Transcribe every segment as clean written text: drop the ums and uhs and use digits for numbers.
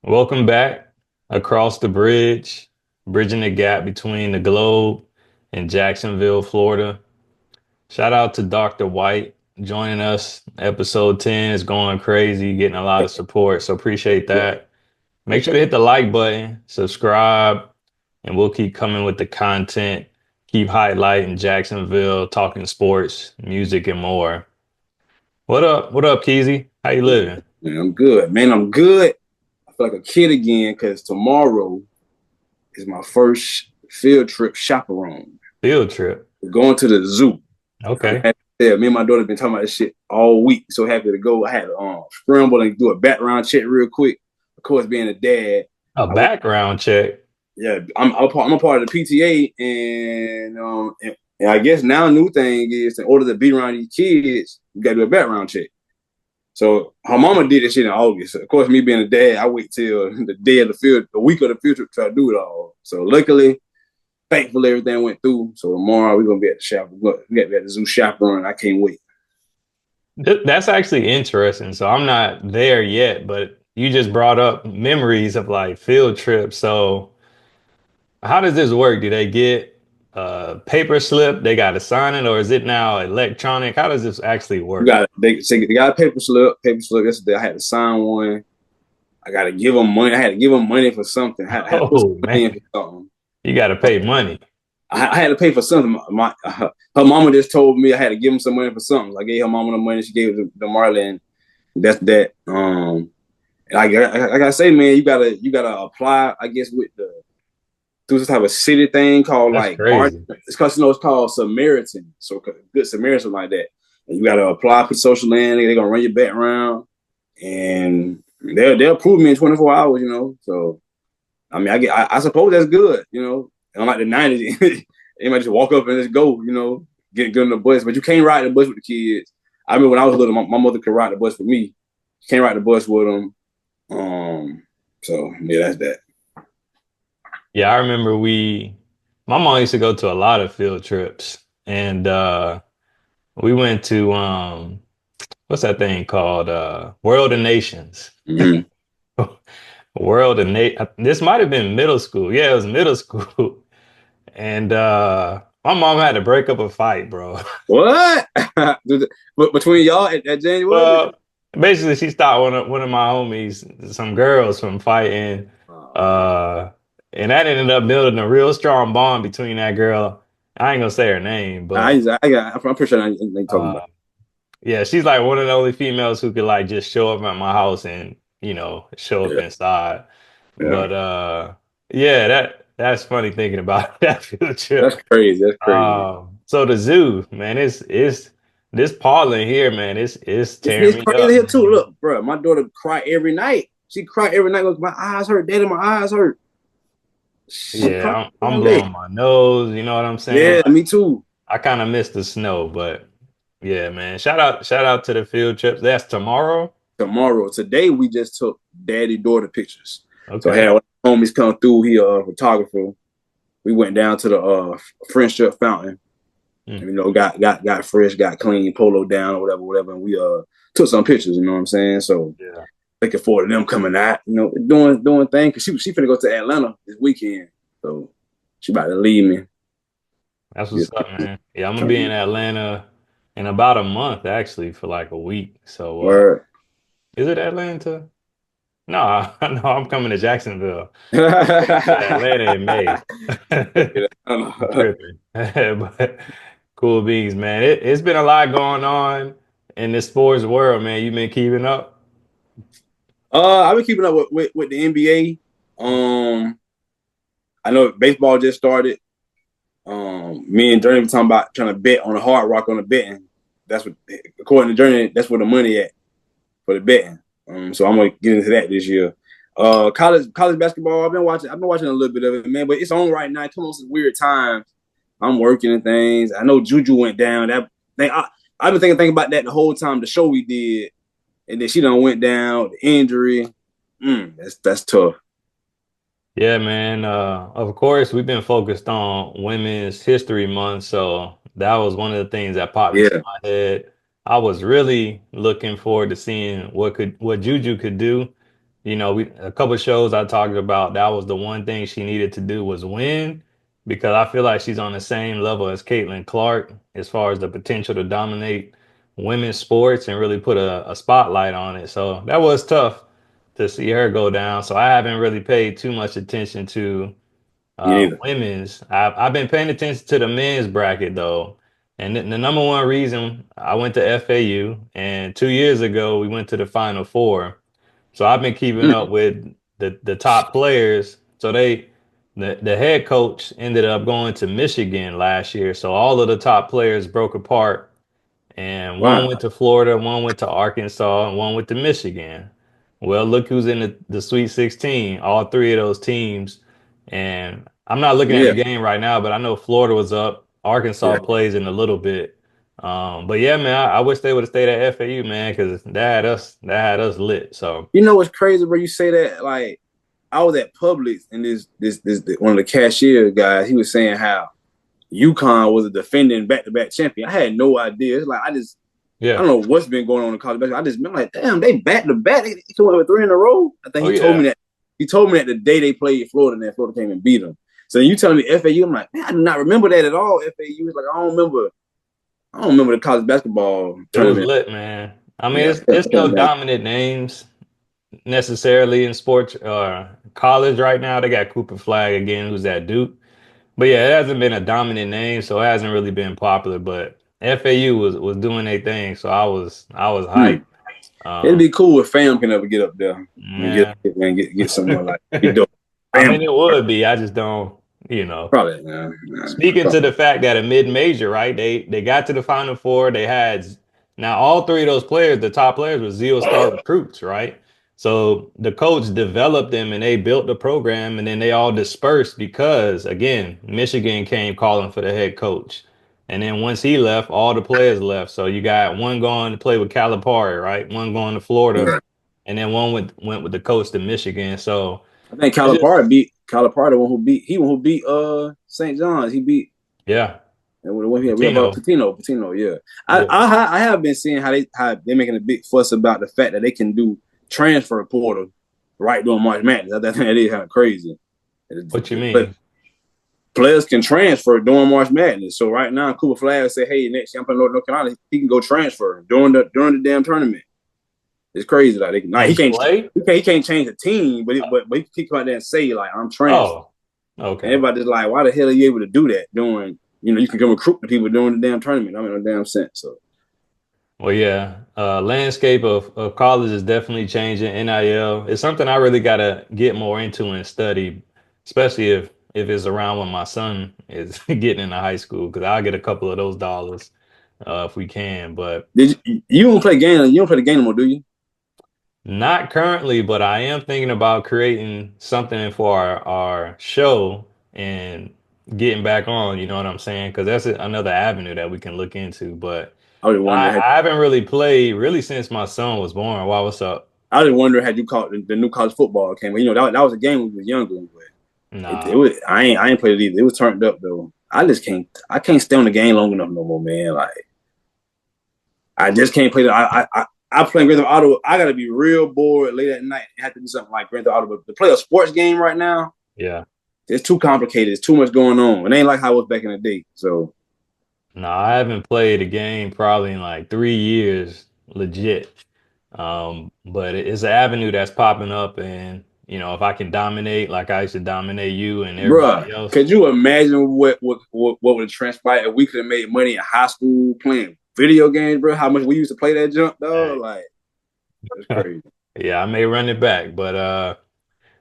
Welcome back across the bridge, bridging the gap between the globe and Jacksonville, Florida. Shout out to Dr. White joining us. Episode 10 is going crazy, getting a lot of support. So appreciate Yeah. that. Make sure to hit the like button, subscribe, and we'll keep coming with the content. Keep highlighting Jacksonville, talking sports, music, and more. What up? What up, Keezy? How you living? Man, I'm good. Man, I'm good. I feel like a kid again because tomorrow is my first field trip chaperone. Field trip. We're going to the zoo. I'm Okay. happy. Yeah, me and my daughter been talking about this shit all week. So happy to go. I had to scramble and do a background check real quick. Of course, being a dad, A I went. background check. Yeah, I'm a part of the PTA, and I guess now new thing is in order to be around these kids, you got to do a background check. So her mama did this shit in August. Of course, me being a dad, I wait till the day of the field, the week of the field trip to try to do it all. So luckily, thankfully, everything went through. So tomorrow we're gonna be at the shop. We got at the zoo chaperone. I can't wait. That's actually interesting. So I'm not there yet, but you just brought up memories of like field trips. So how does this work? Do they get a paper slip? They got to sign it, or is it now electronic? How does this actually We work? got they got a paper slip. Paper slip yesterday. I had to sign one. I got to give them money. I had to give them money for something. I had to put Oh some money in man, for something. you got to pay money. I had to pay for something. Her mama just told me I had to give him some money for something. I gave her mama the money. She gave it to Marley, and that's that. And I gotta say, man, you gotta apply. I guess with the through this type of city thing called That's like art. crazy. It's because it's called Samaritan, so good Samaritan like that. And you gotta apply for social land. They're gonna run your background, and they'll approve me in 24 hours. So I mean, I suppose that's good. Unlike the '90s, they might just walk up and just go. Get on the bus, but you can't ride the bus with the kids. I remember when I was little, my mother could ride the bus for me. She can't ride the bus with them. So yeah, that's that. Yeah, I remember my mom used to go to a lot of field trips, and we went to what's that thing called? World of Nations. Mm-hmm. World of Nate. This might have been middle school. Yeah, it was middle school. And my mom had to break up a fight, bro. What? But between y'all at January? Well, basically she stopped one of my homies, some girls from fighting. Oh, Uh and that ended up building a real strong bond between that girl. I ain't gonna say her name, but I'm pretty sure I ain't talking uh about. yeah, she's like one of the only females who could like just show up at my house and, show up Yeah, inside. yeah. But yeah, that's funny thinking about that field That's trip. crazy. That's crazy. So the zoo, man, it's this pollen here, man, it's tearing It's me crazy up, here too. man. Look, bro, my daughter cry every night. She cry every night. Goes, my eyes hurt. Daddy, my eyes hurt. She cry Yeah, I'm every day. blowing my nose, you know what I'm saying? Yeah, Like me too. I kind of miss the snow, but yeah, man. Shout out to the field trips. That's tomorrow. Tomorrow, today we just took daddy daughter pictures. So I Okay. had one of the homies come through. He a photographer. We went down to the Friendship Fountain. Hmm. Got fresh, got clean, polo down or whatever, and we took some pictures. You know what I'm saying? So Yeah. looking forward to them coming out. Doing things because she finna go to Atlanta this weekend. So she about to leave me. That's Yeah, what's up, man. Yeah, I'm gonna be in Atlanta in about a month actually for like a week. So word. is it Atlanta? No, no, I'm coming to Jacksonville. To Yeah, Atlanta in May. I don't I'm know. tripping. But cool beans, man. It's been a lot going on in the sports world, man. You been keeping up? I've been keeping up with the NBA. I know baseball just started. Me and Journey were talking about trying to bet on the hard rock on the betting. That's what, according to Journey, that's where the money at for the betting. So I'm gonna get into that this year. College basketball. I've been watching a little bit of it, man. But it's on right now. It comes on some weird times. I'm working and things. I know Juju went down. That thing. I've been thinking about that the whole time. The show we did, and then she done went down. The injury. That's tough. Yeah, man. Of course, we've been focused on Women's History Month, so that was one of the things that popped into Yeah. my head. I was really looking forward to seeing what Juju could do. we a couple shows I talked about, that was the one thing she needed to do was win because I feel like she's on the same level as Caitlin Clark as far as the potential to dominate women's sports and really put a spotlight on it. So that was tough to see her go down. So I haven't really paid too much attention to Me neither. women's. I've been paying attention to the men's bracket though. And the number one reason I went to FAU, and 2 years ago we went to the Final Four. So I've been keeping Mm, up with the top players. So the head coach ended up going to Michigan last year. So all of the top players broke apart, and one wow. went to Florida, one went to Arkansas, and one went to Michigan. Well, look who's in the Sweet 16, all three of those teams. And I'm not looking at the Yeah. game right now, but I know Florida was up. Yeah. Arkansas plays in a little bit. But yeah, man, I wish they would have stayed at FAU, man, because that had us lit. So You know what's crazy, bro? You say that like I was at Publix and this one of the cashier guys. He was saying how UConn was a defending back to back champion. I had no idea. It's like I yeah. don't know what's been going on in college basketball. I just been like, damn, they back to back. They came up with three in a row. I think Oh he told me yeah. that. He told me that the day they played Florida, and then Florida came and beat them. So you telling me FAU? I'm like, man, I do not remember that at all. FAU is like I don't remember. I don't remember the college basketball It was tournament. lit, man. I mean, Yeah, it's no dominant names necessarily in sports college right now. They got Cooper Flag again, who's at Duke. But yeah, it hasn't been a dominant name, so it hasn't really been popular. But FAU was doing their thing, so I was hmm. hyped. It'd Um, be cool if Fam can ever get up there and man. get someone like be dope. I Fam mean, it would be. I just don't. probably Speaking to probably. the fact that a mid-major, right? They got to the Final Four. They had now all three of those players, the top players, were zero-star recruits, right? So the coach developed them and they built the program, and then they all dispersed because again, Michigan came calling for the head coach. And then once he left, all the players left. So you got one going to play with Calipari, right? One going to Florida, Right. and then went with the coach to Michigan. So I think it's just Calipari the one who beat St. John's. He beat yeah, and what we have about Patino. Patino. Yeah, Yeah. I have been seeing how they're making a big fuss about the fact that they can do transfer portal right during March Madness. I think that is kind of crazy. What you But mean? players can transfer during March Madness. So right now, Cooper Flag say, "Hey, next year I'm playing North Carolina, he can go transfer during the damn tournament." It's crazy. Like, And play? he can't change the team, but he can come out there and say like I'm transferring. Oh, And okay. everybody's like, why the hell are you able to do that during, you can go recruit the people during the damn tournament. I mean, no damn sense. So, Well, yeah. Landscape of college is definitely changing. NIL. It's something I really gotta get more into and study, especially if it's around when my son is getting into high school, because I'll get a couple of those dollars if we can. But you don't play game? You don't play the game anymore, do you? not currently, but I am thinking about creating something for our show and getting back on, you know what I'm saying? Because that's another avenue that we can look into. But I was I, wondering. I haven't really played really since my son was born. Why, what's up? I was wondering had you caught the new college football came. That was a game when we was younger, but it Nah, was. I ain't played it either. It was turned up though. I can't stay on the game long enough no more, man. Like I just can't play. I play Grand Theft Auto. I gotta be real bored late at night and have to do something like Grand Theft Auto. But to play a sports game right now, yeah. it's too complicated. It's too much going on. It ain't like how it was back in the day. So Nah, I haven't played a game probably in like 3 years, legit. But it's an avenue that's popping up, and if I can dominate like I used to dominate you and bruh, everybody else, could you imagine what would have transpired if we could have made money in high school playing video games, bro? How much we used to play that junk, dog? dang. Like, it's crazy. Yeah, I may run it back, but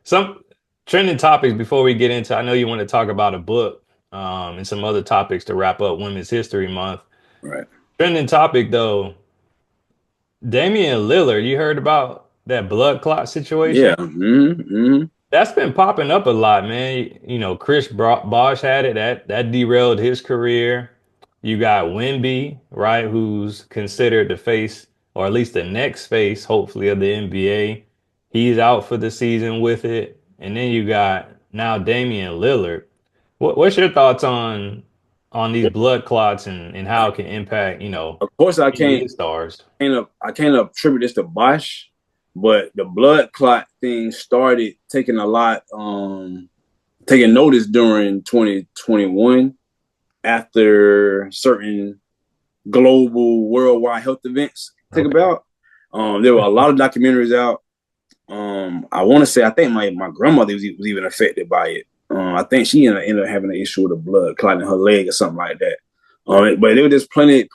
some trending topics before we get into. I know you want to talk about a book, and some other topics to wrap up Women's History Month. Right. Trending topic though, Damian Lillard. You heard about that blood clot situation? Yeah. Mm-hmm. That's been popping up a lot, man. Chris Bosh had it. That derailed his career. You got Wemby, right, who's considered the face, or at least the next face, hopefully, of the NBA. He's out for the season with it. And then you got now Damian Lillard. What's your thoughts on these blood clots and how it can impact, Of course, NBA stars? I can't attribute this to Bosch. But the blood clot thing started taking a lot, taking notice during 2021 after certain global worldwide health events take Okay. about. There were a lot of documentaries out. I want to say I think my grandmother was even affected by it. I think she ended up having an issue with a blood clot in her leg or something like that. But there were just plenty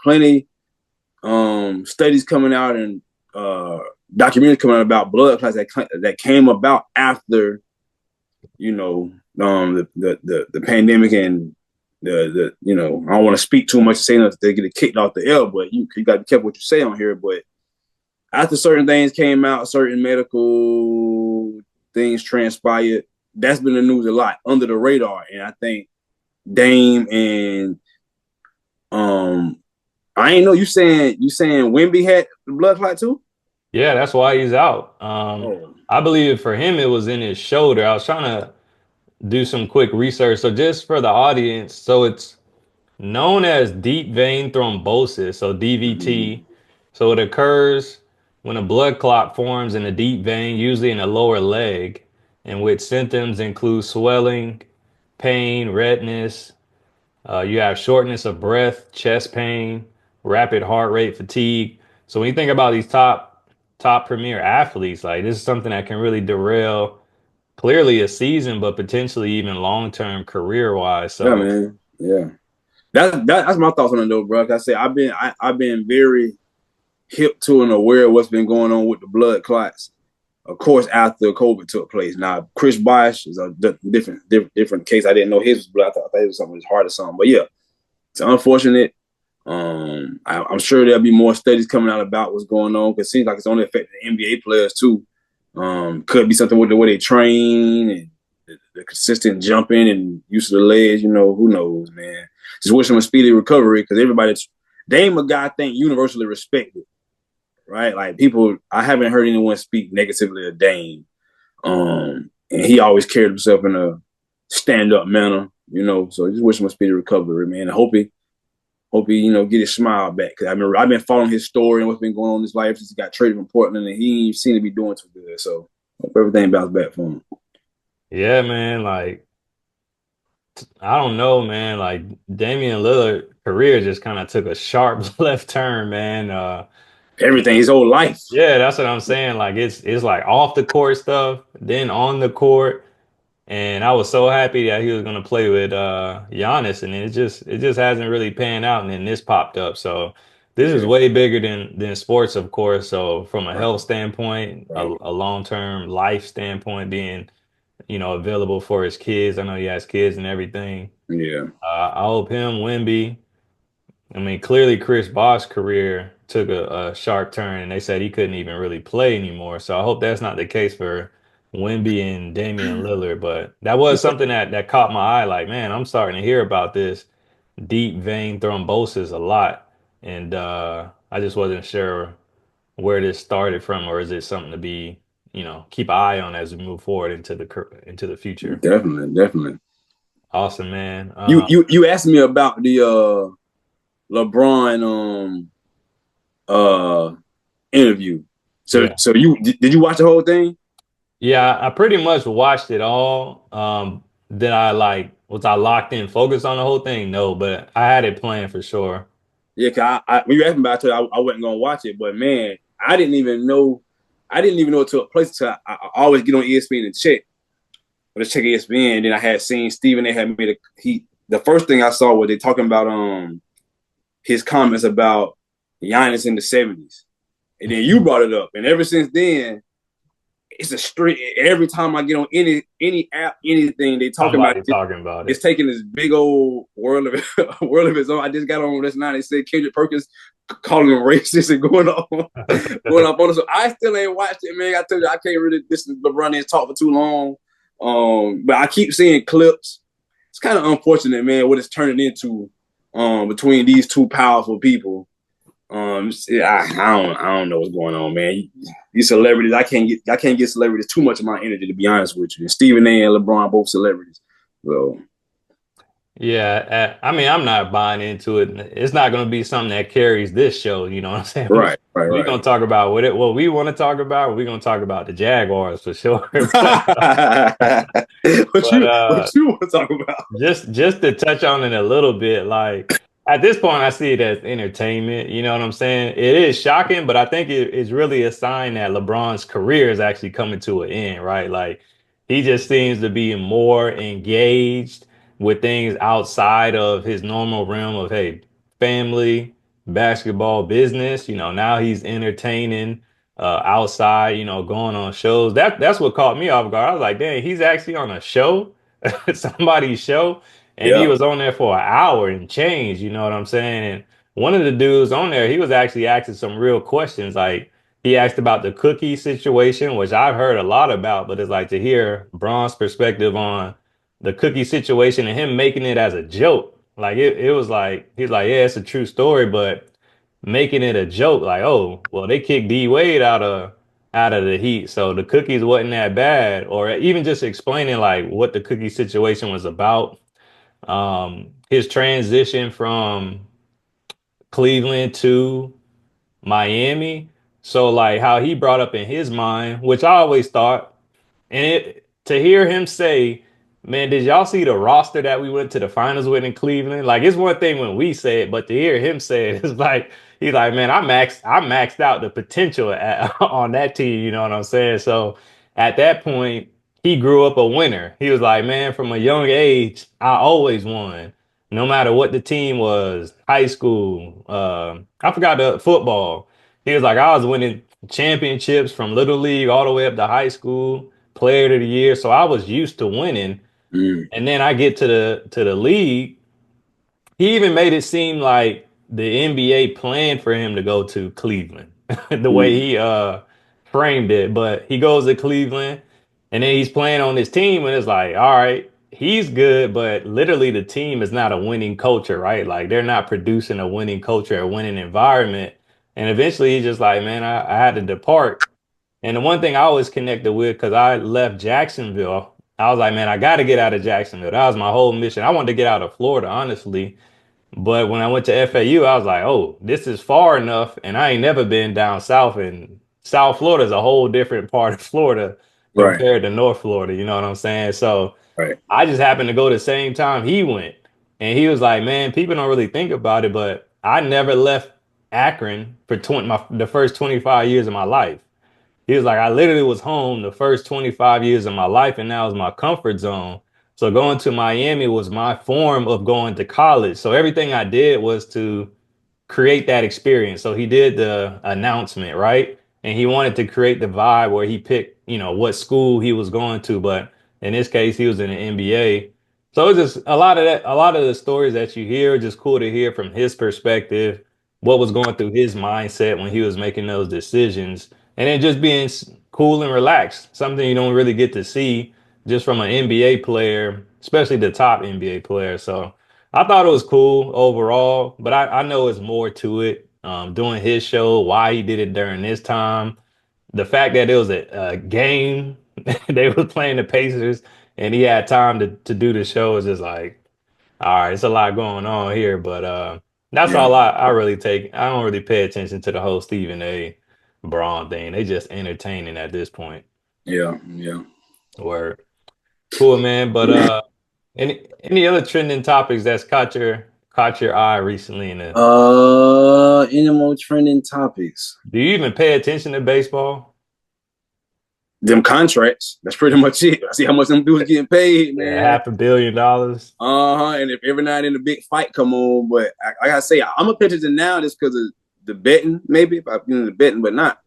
studies coming out and documentaries coming out about blood clots that came about after you know the pandemic and the I don't want to speak too much saying that they get it kicked off the air, but you got to be careful what you say on here. But after certain things came out, certain medical things transpired, that's been the news a lot under the radar. And I think Dame and I ain't know you saying Wimby had the blood clot too? Yeah, that's why he's out. Oh, I believe for him it was in his shoulder. I was trying to do some quick research. So just for the audience, so it's known as deep vein thrombosis, so mm-hmm. DVT. So it occurs when a blood clot forms in a deep vein, usually in the lower leg, in which symptoms include swelling, pain, redness. You have shortness of breath, chest pain, rapid heart rate, fatigue. So when you think about these top premier athletes, like this is something that can really derail clearly a season, but potentially even long term career wise. Yeah, So man. Yeah. That's my thoughts on it though, bro. Like I said, I've been very hip to and aware of what's been going on with the blood clots. Of course, after COVID took place. Now, Chris Bosh is a different case. I didn't know his was blood. I thought it was something with his heart or something. But yeah, it's unfortunate. I'm sure there'll be more studies coming out about what's going on because it seems like it's only affecting the NBA players too. Could be something with the way they train and the consistent jumping and use of the legs. Who knows, man. Just wish him a speedy recovery because Dame a guy I think universally respected, right? Like people, I haven't heard anyone speak negatively of Dame. And he always carried himself in a stand up manner. So just wish him a speedy recovery, man. I hope he get his smile back. Cause I remember I've been following his story and what's been going on in his life since he got traded from Portland, and he seemed to be doing too good. So hope everything bounced back for him. yeah, man, like I don't know, man. Like Damian Lillard career just kind of took a sharp left turn, man. And Everything, his whole life. yeah, that's what I'm saying. Like it's like off the court stuff, then on the court. And I was so happy that he was gonna play with Giannis, and it just hasn't really panned out. And then this popped up. So this is Yeah, way bigger than sports, of course. So from a right, health standpoint, a, right. a long-term life standpoint, being available for his kids. I know he has kids and everything. Yeah, I hope him, Wimby. I mean, clearly Chris Bosh's career took a sharp turn, and they said he couldn't even really play anymore. So I hope that's not the case for Wemby and Damian Lillard. But that was yeah, something that caught my eye. Like, man, I'm starting to hear about this deep vein thrombosis a lot, and I just wasn't sure where this started from, or is it something to be, keep an eye on as we move forward into the future. definitely, definitely. Awesome, man. You asked me about the LeBron uh interview. So Yeah. so you did you watch the whole thing? Yeah, I pretty much watched it all. Did I was I locked in, focused on the whole thing? No, but I had it planned for sure. Yeah, cause when you asked me about it, I wasn't gonna watch it, but man, I didn't even know. I didn't even know it took place until I always get on ESPN and check. But I check ESPN, and then I had seen Stephen A. had made the first thing I saw was they talking about his comments about Giannis in the '70s, and then you brought it up, and ever since then, it's a straight. Every time I get on any app, anything they talking about Somebody it, talking about it's it. taking this big old world of its own. I just got on this night. They said Kendrick Perkins calling him racist and going on, going up on it. So I still ain't watched it, man. I tell you, I can't really listen to LeBron and talk for too long. But I keep seeing clips. It's kind of unfortunate, man, what it's turning into between these two powerful people. I don't know what's going on, man. These celebrities, I can't get celebrities too much of my energy, to be honest with you. And Stephen A. and LeBron both celebrities. So Yeah, I mean, I'm not buying into it. It's not going to be something that carries this show. You know what I'm saying? Right, right, We're right. going to talk about what we want to talk about. We're going to talk about the Jaguars for sure. what But you what you want to talk about? just to touch on it a little bit, like at this point, I see it as entertainment. You know what I'm saying? It is shocking, but I think it's really a sign that LeBron's career is actually coming to an end, right? Like he just seems to be more engaged with things outside of his normal realm of, hey, family, basketball, business. You know, now he's entertaining outside, you know, going on shows. That's what caught me off guard. I was like, dang, he's actually on a show, somebody's show, and he Yeah. was on there for an hour and change, you know what I'm saying? And one of the dudes on there, he was actually asking some real questions. Like he asked about the cookie situation, which I've heard a lot about, but it's like to hear Braun's perspective on the cookie situation and him making it as a joke. Like it was like he's like, yeah, it's a true story, but making it a joke, like, oh, well, they kicked D Wade out of the Heat, so the cookies wasn't that bad, or even just explaining like what the cookie situation was about. His transition from Cleveland to Miami. So like how he brought up in his mind, which I always thought, and to hear him say, "Man, did y'all see the roster that we went to the finals with in Cleveland?" Like it's one thing when we say it, but to hear him say it, it's like he's like, "Man, I maxed out the potential on that team." You know what I'm saying? So at that point, he grew up a winner. He was like, "Man, from a young age, I always won, no matter what the team was, high school. I forgot the football. He was like, I was winning championships from little league all the way up to high school, player of the year. So I was used to winning. Mm, And then I get to the league, he even made it seem like the NBA planned for him to go to Cleveland, the way mm, he framed it. But he goes to Cleveland and then he's playing on his team, and it's like, all right, he's good, but literally the team is not a winning culture, right? Like they're not producing a winning culture, a winning environment. And eventually he's just like, man, I had to depart. And the one thing I always connected with, because I left Jacksonville, I was like, man, I got to get out of Jacksonville. That was my whole mission. I wanted to get out of Florida, honestly. But when I went to FAU, I was like, oh, this is far enough. And I ain't never been down south. And South Florida is a whole different part of Florida right, compared to North Florida. You know what I'm saying? So right. I just happened to go the same time he went. And he was like, man, people don't really think about it, but I never left Akron for the first 25 years of my life. He was like, I literally was home the first 25 years of my life, and that was my comfort zone. So going to Miami was my form of going to college. So everything I did was to create that experience. So he did the announcement, right? And he wanted to create the vibe where he picked, you know, what school he was going to. But in this case, he was in the NBA. So it's just a lot of that, a lot of the stories that you hear are just cool to hear from his perspective, what was going through his mindset when he was making those decisions. And then just being cool and relaxed, something you don't really get to see just from an NBA player, especially the top NBA player. So I thought it was cool overall, but I know it's more to it. Doing his show, why he did it during this time, the fact that it was a game, they were playing the Pacers, and he had time to do the show is just like, all right, it's a lot going on here, but that's Yeah, all I really take. I don't really pay attention to the whole Stephen A. Braun thing. They just entertaining at this point. yeah, yeah. Word. Cool, man. But any other trending topics that's caught your eye recently in the Any more trending topics? do you even pay attention to baseball? Them contracts. That's pretty much it. I see how much them dudes getting paid, Yeah, man. $500 million. Uh-huh. And if every night in the big fight come on, but I gotta say, I'm a pitcher now just because of the betting, maybe if I the betting, but not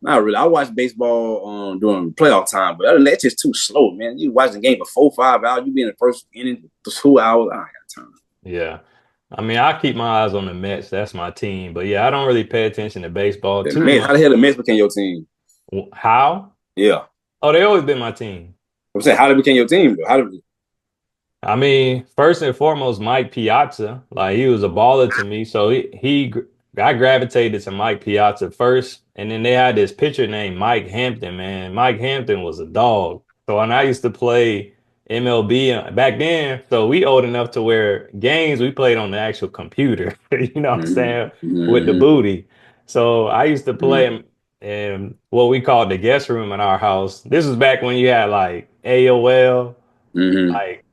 really. I watch baseball during playoff time, but other than that, it's just too slow, man. You watch the game for 4, 5 hours, you be in the first inning for 2 hours. I ain't got time. Yeah. I mean, I keep my eyes on the Mets. That's my team. But yeah, I don't really pay attention to baseball The too Mets, how much. the hell the Mets became your team? How? Yeah. Oh, they always been my team. I'm saying, how they became your team, though? How did I mean, first and foremost, Mike Piazza. Like he was a baller to me. So I gravitated to Mike Piazza first. And then they had this pitcher named Mike Hampton, man. Mike Hampton was a dog. So when I used to play MLB back then. So we old enough to where games we played on the actual computer. You know what I'm Mm-hmm. saying? With the Mm-hmm. booty. So I used to play Mm-hmm. in what we called the guest room in our house. This was back when you had like AOL. Mm-hmm. Like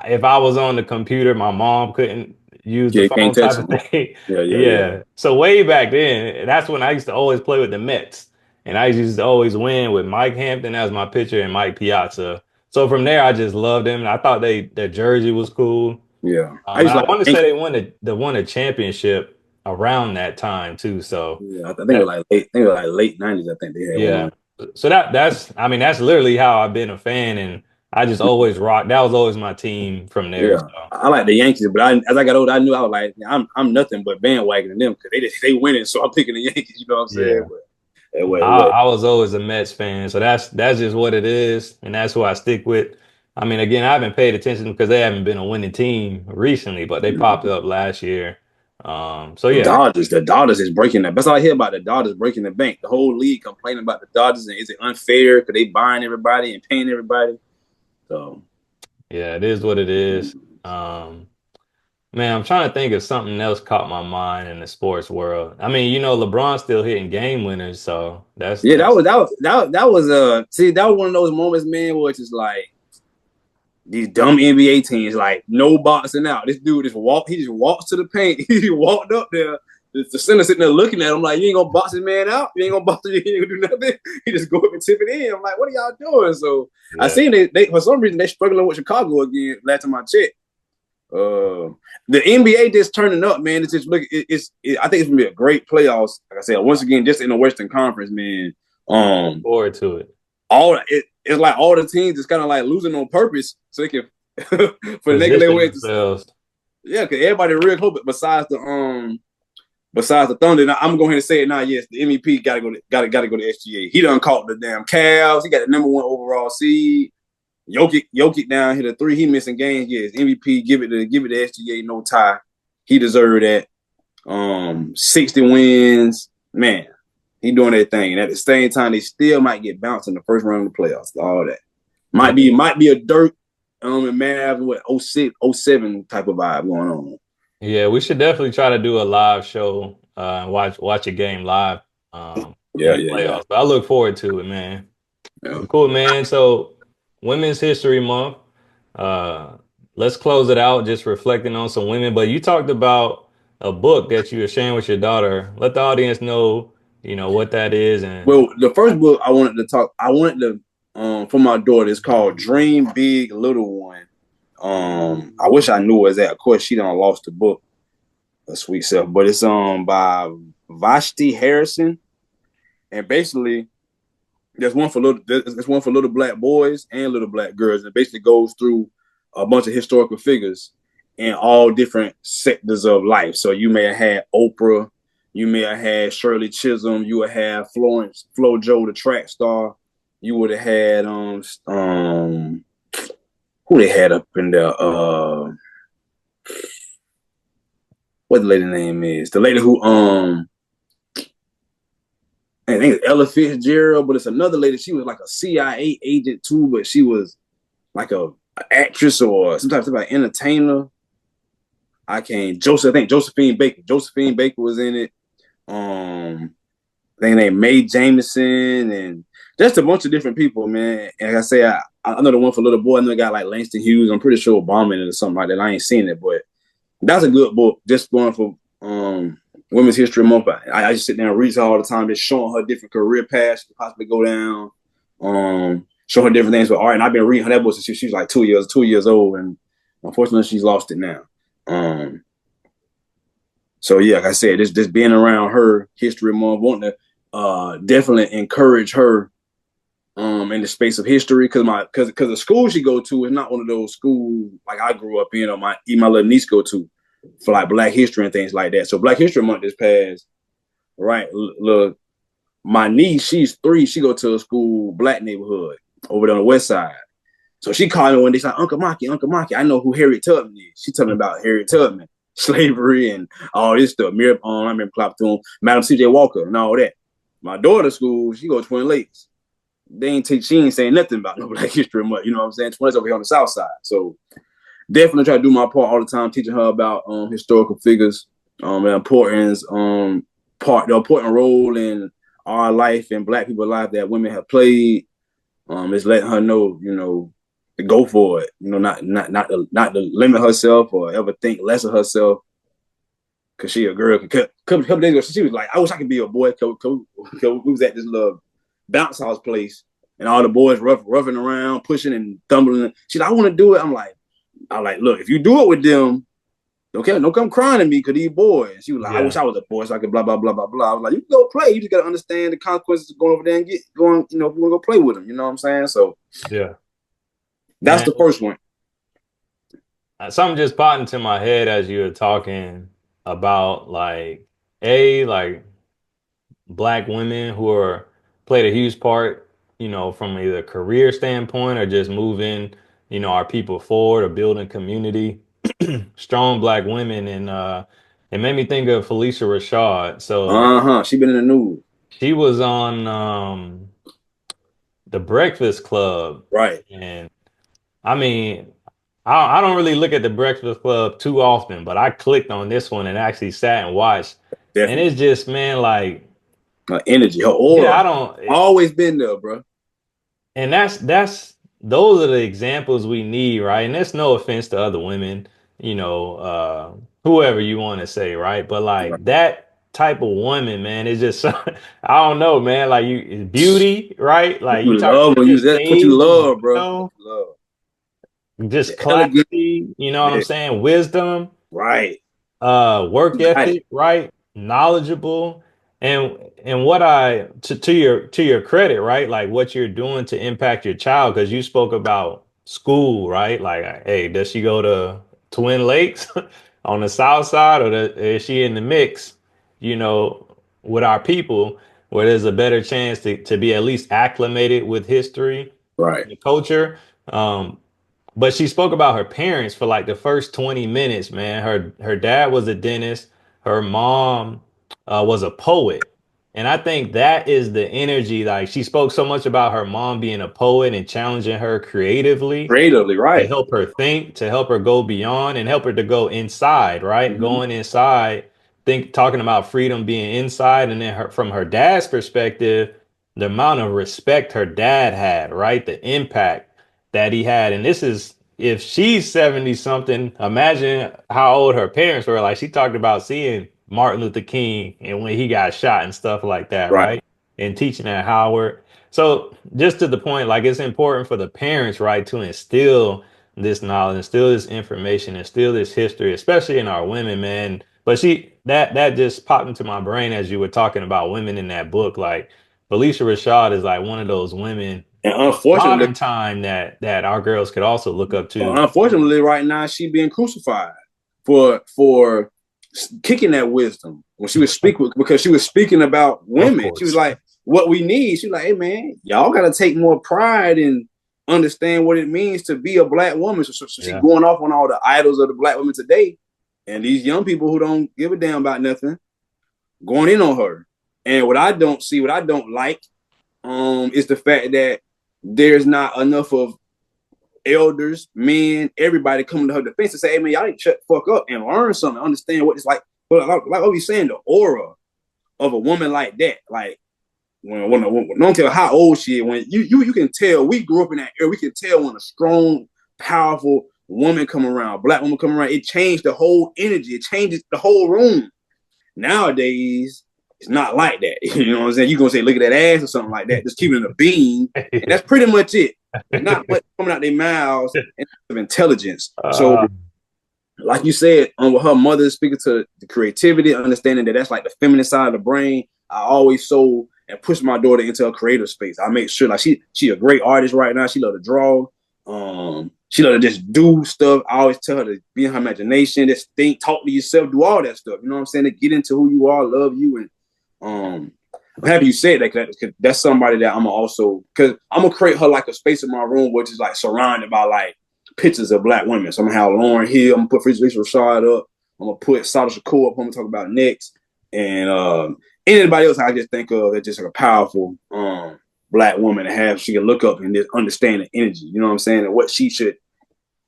if I was on the computer, my mom couldn't use the Yeah, can't phone touch type it. of thing. Yeah, yeah, yeah. Yeah. So way back then, that's when I used to always play with the Mets. And I used to always win with Mike Hampton as my pitcher and Mike Piazza. So from there, I just loved them. And I thought their jersey was cool. Yeah. I And used to I like want to the say Yankees. they won a championship around that time too. So Yeah, I think it was that like late. I think it was like late '90s. I think they had yeah. one. So that's I mean that's literally how I've been a fan, and I just always rock. That was always my team from there. Yeah, So. I like the Yankees, but as I got older, I knew I was like, I'm nothing but bandwagoning them because they winning, so I'm picking the Yankees. You know what I'm saying? Yeah. But I, anyway, I was always a Mets fan, so that's just what it is, and that's who I stick with. I mean, again, I haven't paid attention because they haven't been a winning team recently, but they popped up last year. So yeah, The Dodgers is breaking that. That's all I hear about the Dodgers breaking the bank. The whole league complaining about the Dodgers and is it unfair because they buying everybody and paying everybody. So yeah, it is what it is. Um, man, I'm trying to think of something else caught my mind in the sports world. I mean, LeBron's still hitting game winners, so that's yeah, that's that was see that was one of those moments, man, where it's just like these dumb NBA teams, like no boxing out. This dude he just walks to the paint. He walked up there. The center sitting there looking at him like, you ain't gonna box this man out. You ain't gonna box him. You ain't gonna do nothing. He just go up and tip it in. I'm like, what are y'all doing? So I yeah, seen they for some reason they struggling with Chicago again. Last time I checked, the NBA just turning up, man. It's just look. I think it's gonna be a great playoffs. Like I said, once again, just in the Western Conference, man. looking forward to it. It's like all the teams is kind of like losing on purpose so they can for the next they Position way to themselves. yeah, because everybody real close. But besides the Thunder, now I'm going to say it now. Yes, the MVP got to go to SGA. He done caught the damn Cavs. He got the number one overall seed. Jokic down hit a three. He missing games. Yes, MVP. Give it to SGA. No tie. He deserved that. 60 wins. Man, he doing that thing. And at the same time, they still might get bounced in the first round of the playoffs. All that Yeah. might be a Dirk and Mavs what 06, 07 type of vibe going on. Yeah, we should definitely try to do a live show, and watch a game live in Yeah, the yeah, yeah. playoffs. But I look forward to it, man. Yeah. Well, cool, man. So Women's History Month. Uh let's close it out just reflecting on some women. But you talked about a book that you were sharing with your daughter. Let the audience know, what that is and Well, the first book I wanted to for my daughter. It's called Dream Big Little One. I wish I knew it was that. Of course, she done lost the book, a sweet self. But it's by Vashti Harrison, and basically there's one for little black boys and little black girls. And it basically goes through a bunch of historical figures in all different sectors of life. So you may have had Oprah, you may have had Shirley Chisholm, you would have Florence FloJo, the track star. You would have had who they had up in there. What the lady name is? The lady who I think it's Ella Fitzgerald, but it's another lady. She was like a CIA agent too, but she was like a actress or sometimes like entertainer. I think Josephine Baker. Josephine Baker was in it. I think they Mae Jameson and just a bunch of different people, man. And like I say, I know the one for little boy. I know the guy like Langston Hughes. I'm pretty sure Obama in it or something like that. I ain't seen it, but that's a good book. Just going for Women's History Month. I just sit down and read her all the time, just showing her different career paths she could possibly go down. Show her different things with art. And I've been reading her that book since she was like 2 years old, and unfortunately she's lost it now. So yeah, like I said, just being around her History Month, wanting to definitely encourage her in the space of history because the school she go to is not one of those schools like I grew up in or my little niece go to for like Black history and things like that. So Black History Month just passed, right? Look, my niece, she's 3. She go to a school, Black neighborhood over there on the west side. So she called me one day. She's like, Uncle Maki, I know who Harriet Tubman is. She told me about Harriet Tubman, slavery, and all this stuff. I remember Clapton, Madam C.J. Walker, and all that. My daughter's school, she goes to Twin Lakes. she ain't saying nothing about no Black history much. You know what I'm saying? 20's over here on the South Side. So definitely try to do my part all the time, teaching her about historical figures, and importance, the important role in our life and Black people's life that women have played. Is letting her know, to go for it. Not to limit herself or ever think less of herself because she a girl. Couple days ago, she was like, "I wish I could be a boy." We was at this little bounce house place, and all the boys roughing around, pushing and tumbling. She's like, "I want to do it." I'm like, "Look, if you do it with them, okay, don't come crying at me because these boys." She was like, "I Yeah, wish I was a boy so I could blah blah blah blah blah." I was like, "You can go play. You just gotta understand the consequences of going over there and get going. If you want to go play with them, you know what I'm saying?" So yeah, that's man. the first one. Something just popped into my head as you were talking about like black women who are played a huge part, from either a career standpoint or just moving, our people forward or building community. Strong black women, and it made me think of Phylicia Rashad. So She been in the news, she was on the Breakfast Club, right? and I mean, I don't really look at the Breakfast Club too often, but I clicked on this one and actually sat and watched, and Definitely. it's just, man, like, Her energy, her yeah, aura, I don't. always been there, bro. And that's those are the examples we need, right? And there's no offense to other women, whoever you want to say, right? But Right. like that type of woman, man, is just I don't know, man. Like beauty, right? Like you You talk love when you just that's what you age, love, bro. What you love. just The elegant, classy, you know what I'm yeah, saying? Wisdom, right. work You got it. ethic, right? Knowledgeable. And what to your credit, right? Like what you're doing to impact your child, because you spoke about school, right? Like, hey, does she go to Twin Lakes on the south side, or is she in the mix, you know, with our people where there's a better chance to be at least acclimated with history Right. and culture? Um, but she spoke about her parents for like the first 20 minutes, man. Her dad was a dentist. Her mom was a poet. And I think that is the energy. Like she spoke so much about her mom being a poet and challenging her creatively Creatively, to right. help her think, to help her go beyond and help her to go inside, right? Mm-hmm. Going inside, talking about freedom being inside. And then from her dad's perspective, the amount of respect her dad had, right? The impact that he had. And this is, if she's 70 something, imagine how old her parents were. Like she talked about seeing Martin Luther King and when he got shot and stuff like that, Right. right? And teaching at Howard. So just to the point, like it's important for the parents, right, to instill this knowledge, instill this information, instill this history, especially in our women, man. But that just popped into my brain as you were talking about women in that book. Like Phylicia Rashad is like one of those women And of modern time that our girls could also look up to. unfortunately, right now she being crucified for kicking that wisdom when she was speaking because she was speaking about Of women. She was course. like, "What we need." She's like, "Hey man, y'all got to take more pride in understand what it means to be a black woman." So she Yeah. going off on all the idols of the black women today, and these young people who don't give a damn about nothing going in on her. And what I don't see, what I don't like, is the fact that there's not enough of elders, men, everybody coming to her defense and say, "Hey man, y'all need to shut the fuck up and learn something, understand what it's like." But like what we saying, the aura of a woman like that, like when don't tell how old she is, when you can tell we grew up in that era, we can tell when a strong, powerful woman come around, black woman come around, it changed the whole energy, it changes the whole room. Nowadays, it's not like that. You know what I'm saying? You're gonna say, look at that ass or something like that, just keeping it a beam, and that's pretty much it. It's not much coming out their mouths of intelligence. So, uh, like you said, with her mother speaking to the creativity, understanding that that's like the feminine side of the brain, I always so and push my daughter into a creative space. I make sure like she a great artist right now. She love to draw. She love to just do stuff. I always tell her to be in her imagination, just think, talk to yourself, do all that stuff. You know what I'm saying? To get into who you are, love you, and I'm happy you said that because that's somebody that I'm also because I'm gonna create her like a space in my room which is like surrounded by like pictures of black women. So I'm gonna have Lauren Hill, I'm gonna put Phylicia Rashad up, I'm gonna put Sada Shakur up, I'm gonna talk about next, and anybody else I just think of that's just like a powerful black woman to have. She can look up and just understand the energy. You know what I'm saying? And what she should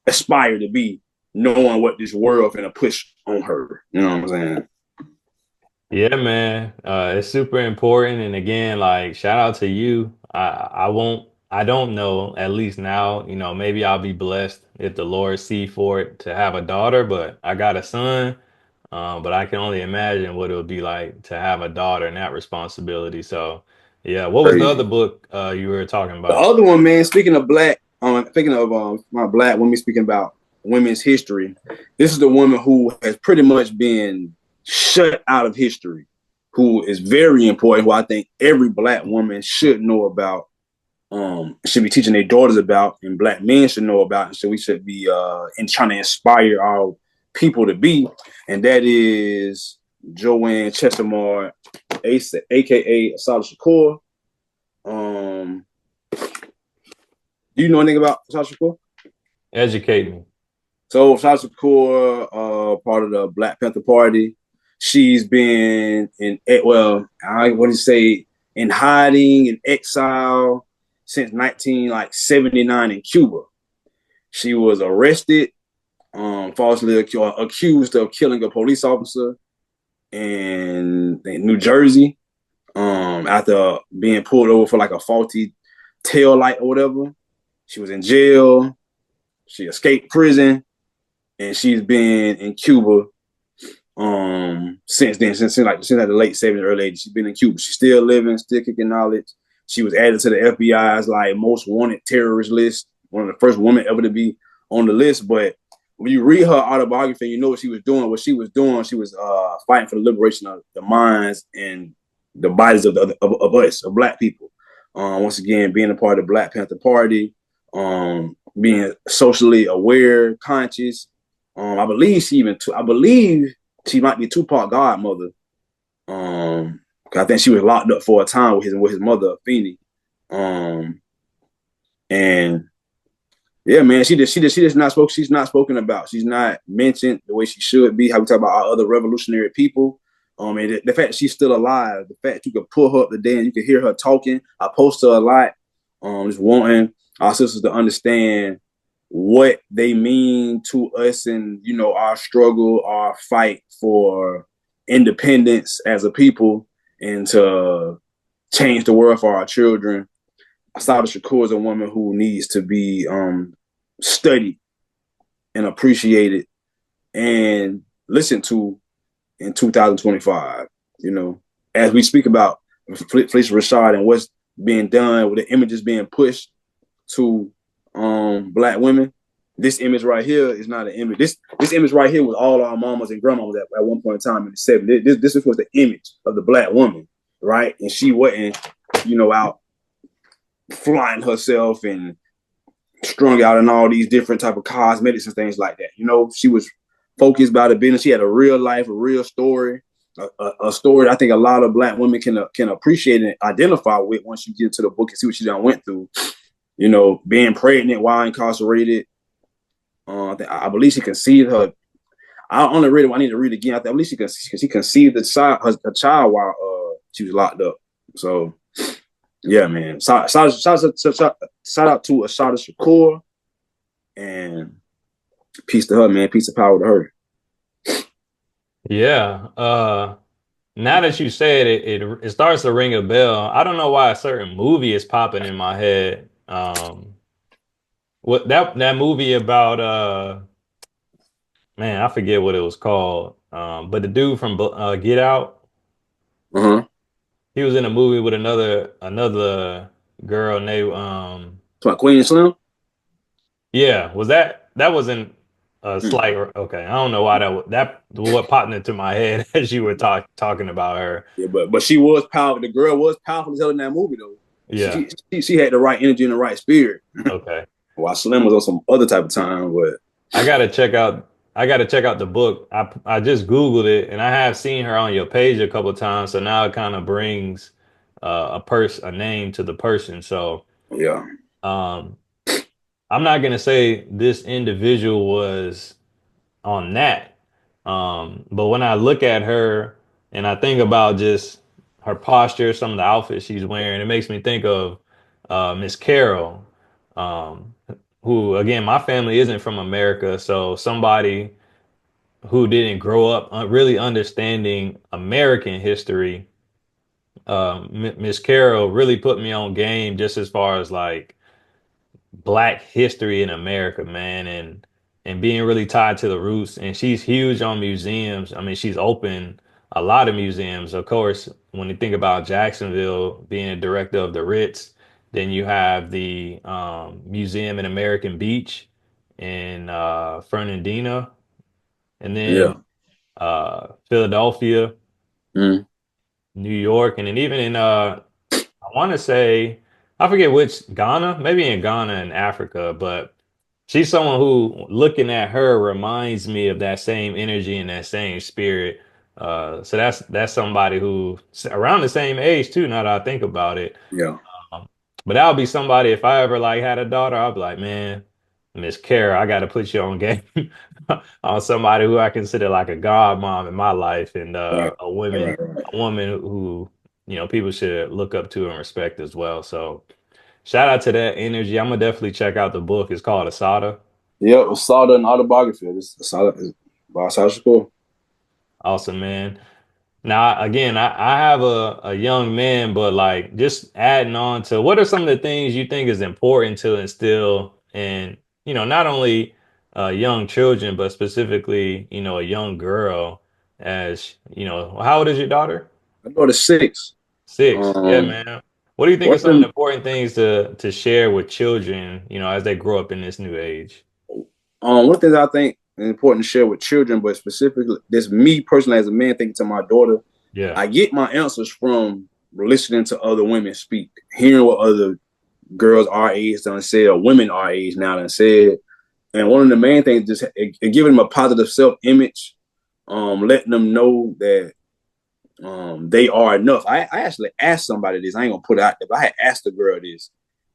aspire to be, knowing what this world finna push on her. You know what I'm saying? Yeah, man. It's super important. And again, like shout out to you. I don't know, at least now, maybe I'll be blessed if the Lord see for it to have a daughter, but I got a son. But I can only imagine what it would be like to have a daughter and that responsibility. So yeah, what was the other Crazy. book you were talking The about? other one, man. Speaking of my black women, speaking about women's history. This is the woman who has pretty much been shut out of history, who is very important. Who I think every black woman should know about. Should be teaching their daughters about, and black men should know about, and so we should be in trying to inspire our people to be, and that is Joanne Chesimard, aka Asada Shakur. Um, do you know anything about Asada Shakur? Educate me. So Asada Shakur, part of the Black Panther Party. She's been I want to say in hiding, in exile since 1979 in Cuba. She was arrested, falsely accused of killing a police officer in New Jersey, after being pulled over for like a faulty tail light or whatever. She was in jail. She escaped prison, and she's been in Cuba since then, since like the late 70s, early 80s. She's been in Cuba. She's still living, still kicking knowledge. She was added to the FBI's like most wanted terrorist list, one of the first women ever to be on the list. But when you read her autobiography, you know what she was doing. What she was doing, she was fighting for the liberation of the minds and the bodies of us, of black people. Once again, being a part of the Black Panther Party, being socially aware, conscious. I believe she might be Tupac godmother. I think she was locked up for a time with his mother, Feeny. Um, and yeah, man, she just not spoke. She's not spoken about. She's not mentioned the way she should be. How we talk about our other revolutionary people. And the fact that she's still alive, the fact that you could pull her up today and you can hear her talking. I post her a lot. Just wanting our sisters to understand what they mean to us, and our struggle, our fight for independence as a people, and to change the world for our children. Asada Shakur is a woman who needs to be studied and appreciated and listened to in 2025. As we speak about Phylicia Rashad and what's being done, with the images being pushed to black women. This image right here is not an image. This image right here was all our mamas and grandmamas at one point in time in the 70s. This was the image of the black woman, right? And she wasn't, out flying herself and strung out in all these different type of cosmetics and things like that. She was focused about the business. She had a real life, a real story, a story I think a lot of black women can appreciate and identify with once you get into the book and see what she done went through. Being pregnant while incarcerated. I believe she conceived her. I only read it. I need to read it again. I believe she conceived a child while she was locked up. So yeah, man. Shout out to Asada Shakur, and peace to her, man. Peace and power to her. Yeah. Now that you said it starts to ring a bell. I don't know why a certain movie is popping in my head. What that movie about man, I forget what it was called. But the dude from Get Out, Uh-huh. he was in a movie with another girl named So Queen and Slim. yeah, that wasn't a Mm. slight okay. I don't know why that what popped into my head as you were talking about her. Yeah, but she was powerful. The girl was powerful as hell in that movie, though. Yeah. She had the right energy and the right spirit. Okay. While Slim was on some other type of time, but I gotta check out the book. I just Googled it and I have seen her on your page a couple of times, so now it kind of brings a name to the person. So yeah. um I'm not gonna say this individual was on that. But when I look at her and I think about just her posture, some of the outfits she's wearing, it makes me think of. Miss Carol, um, who again, my family isn't from America, so somebody who didn't grow up really understanding American history, Miss Carol really put me on game just as far as like Black history in America, man, and being really tied to the roots. And she's huge on museums. I mean, she's opened a lot of museums. Of course, when you think about Jacksonville being a director of the Ritz, then you have the Museum in American Beach in Fernandina, and Yeah. then Philadelphia, Mm. New York, and then even in I want to say I forget which Ghana, maybe in Ghana in Africa, but she's someone who looking at her reminds me of that same energy and that same spirit. So that's somebody who's around the same age too. Now that I think about it, Yeah. um, but that would be somebody if I ever like had a daughter, I'd be like, man, Miss Kara, I got to put you on game on somebody who I consider like a god mom in my life and Right. Right. Right. a woman who people should look up to and respect as well. So shout out to that energy. I'm gonna definitely check out the book. It's called Asada. Yeah, it saw an autobiography. It's solid. By Sasha School. Awesome, man. Now, again, I have a young man, but like just adding on to what are some of the things you think is important to instill in, not only young children, but specifically, a young girl as, how old is your daughter? I go to six. 6. Yeah, Um, man. What do you think are one some of the thing, important things to share with children, as they grow up in this new age? one thing that I think is important to share with children, but specifically, this me personally as a man thinking to my daughter, Yeah. I get my answers from listening to other women speak, hearing what other girls our age done said, or women our age now done said. And one of the main things is just giving them a positive self image, letting them know that they are enough. I actually asked somebody this. I ain't gonna put it out there, but I had asked the girl this,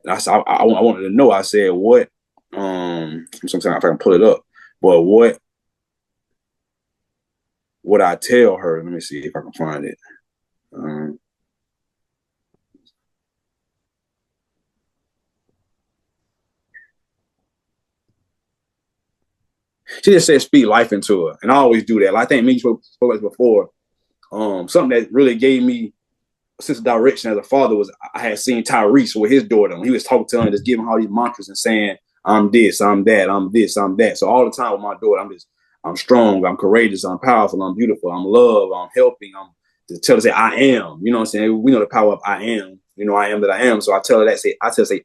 and I wanted to know. I said, "What?" Sometimes if I can pull it up, but what would I tell her? Let me see if I can find it. Um, she just said, "Speak life into her," and I always do that. Like, I think me spoke this before. Something that really gave me sense of direction as a father was I had seen Tyrese with his daughter when he was talking to him, just giving all these mantras and saying, I'm this, I'm that, I'm this, I'm that. So all the time with my daughter, I'm strong, I'm courageous, I'm powerful, I'm beautiful, I'm love, I'm helping, I'm to tell her say I am. You know what I'm saying? We know the power of I am. You know, I am that I am. So I tell her that say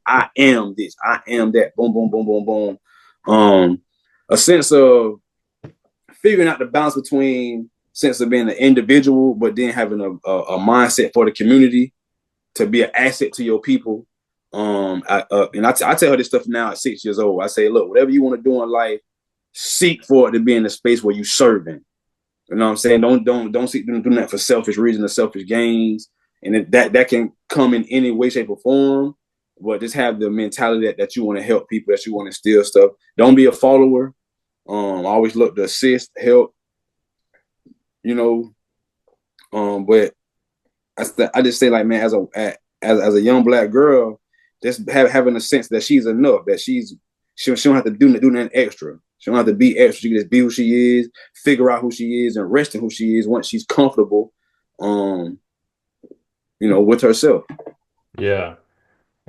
I am this, I am that. Boom, boom, boom, boom, boom. A sense of figuring out the balance between sense of being an individual, but then having a mindset for the community to be an asset to your people. I tell her this stuff now at 6 years old. I say, look, whatever you want to do in life, seek for it to be in the space where you're serving. You know what I'm saying? Don't seek doing that for selfish reasons or selfish gains. And that can come in any way, shape, or form. But just have the mentality that you want to help people, that you want to steal stuff. Don't be a follower. Always look to assist, help, you know. But I just say like, man, as a young Black girl, just having a sense that she's enough, that she don't have to do nothing extra. She don't have to be extra. She can just be who she is, figure out who she is, and rest in who she is once she's comfortable, um, with herself. Yeah.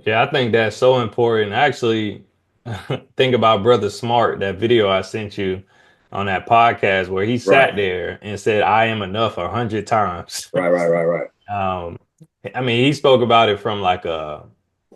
Yeah, I think that's so important. Actually, think about Brother Smart, that video I sent you on that podcast where he Right, sat there and said, I am enough 100 times. right, right, right, right. Um, I mean, he spoke about it from like a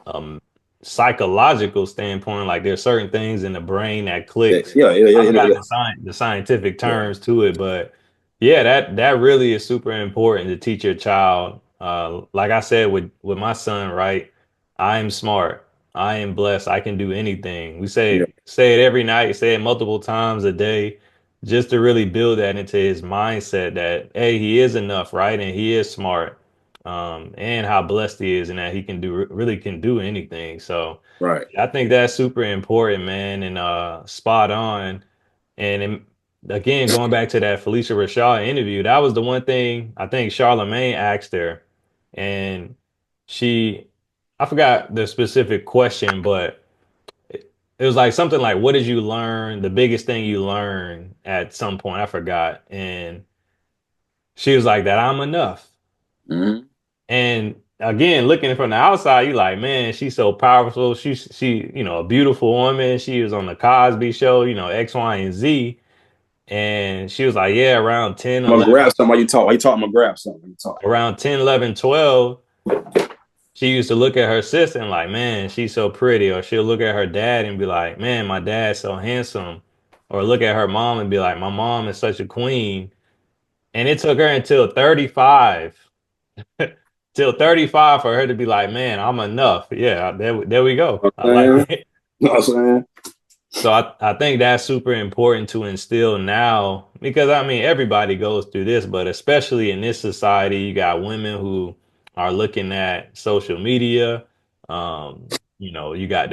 um, psychological standpoint. Like there's certain things in the brain that clicks. Yeah, yeah, I yeah, forgot yeah, the scientific yeah. terms to it, but yeah, that really is super important to teach your child. Like I said with my son, right? I am smart. I am blessed. I can do anything. We Yeah, say it every night, say it multiple times a day, just to really build that into his mindset that hey, he is enough, right? And he is smart, and how blessed he is, and that he can really can do anything. So right. I think that's super important, man, and spot on. And again, going back to that Phylicia Rashad interview, that was the one thing I think Charlemagne asked her, and she I forgot the specific question, but it was like something like, "What did you learn? The biggest thing you learned at some point?" I forgot, and she was like, "That I'm enough." Mm-hmm. And again, looking from the outside, you like, man, she's so powerful. A beautiful woman. She was on the Cosby Show, X, Y, and Z. And she was like, yeah, around 10, I'm gonna 11, grab something while you talk. While you talk, I'm gonna grab something while you talk. around 10, 11, 12. She used to look at her sister and like, man, she's so pretty. Or she'll look at her dad and be like, man, my dad's so handsome. Or look at her mom and be like, my mom is such a queen. And it took her until 35, till 35 for her to be like, man, I'm enough. Yeah, there we go. You I know what like I'm saying? it. You know what I'm saying? So I think that's super important to instill now because I mean everybody goes through this, but especially in this society, you got women who are looking at social media. You got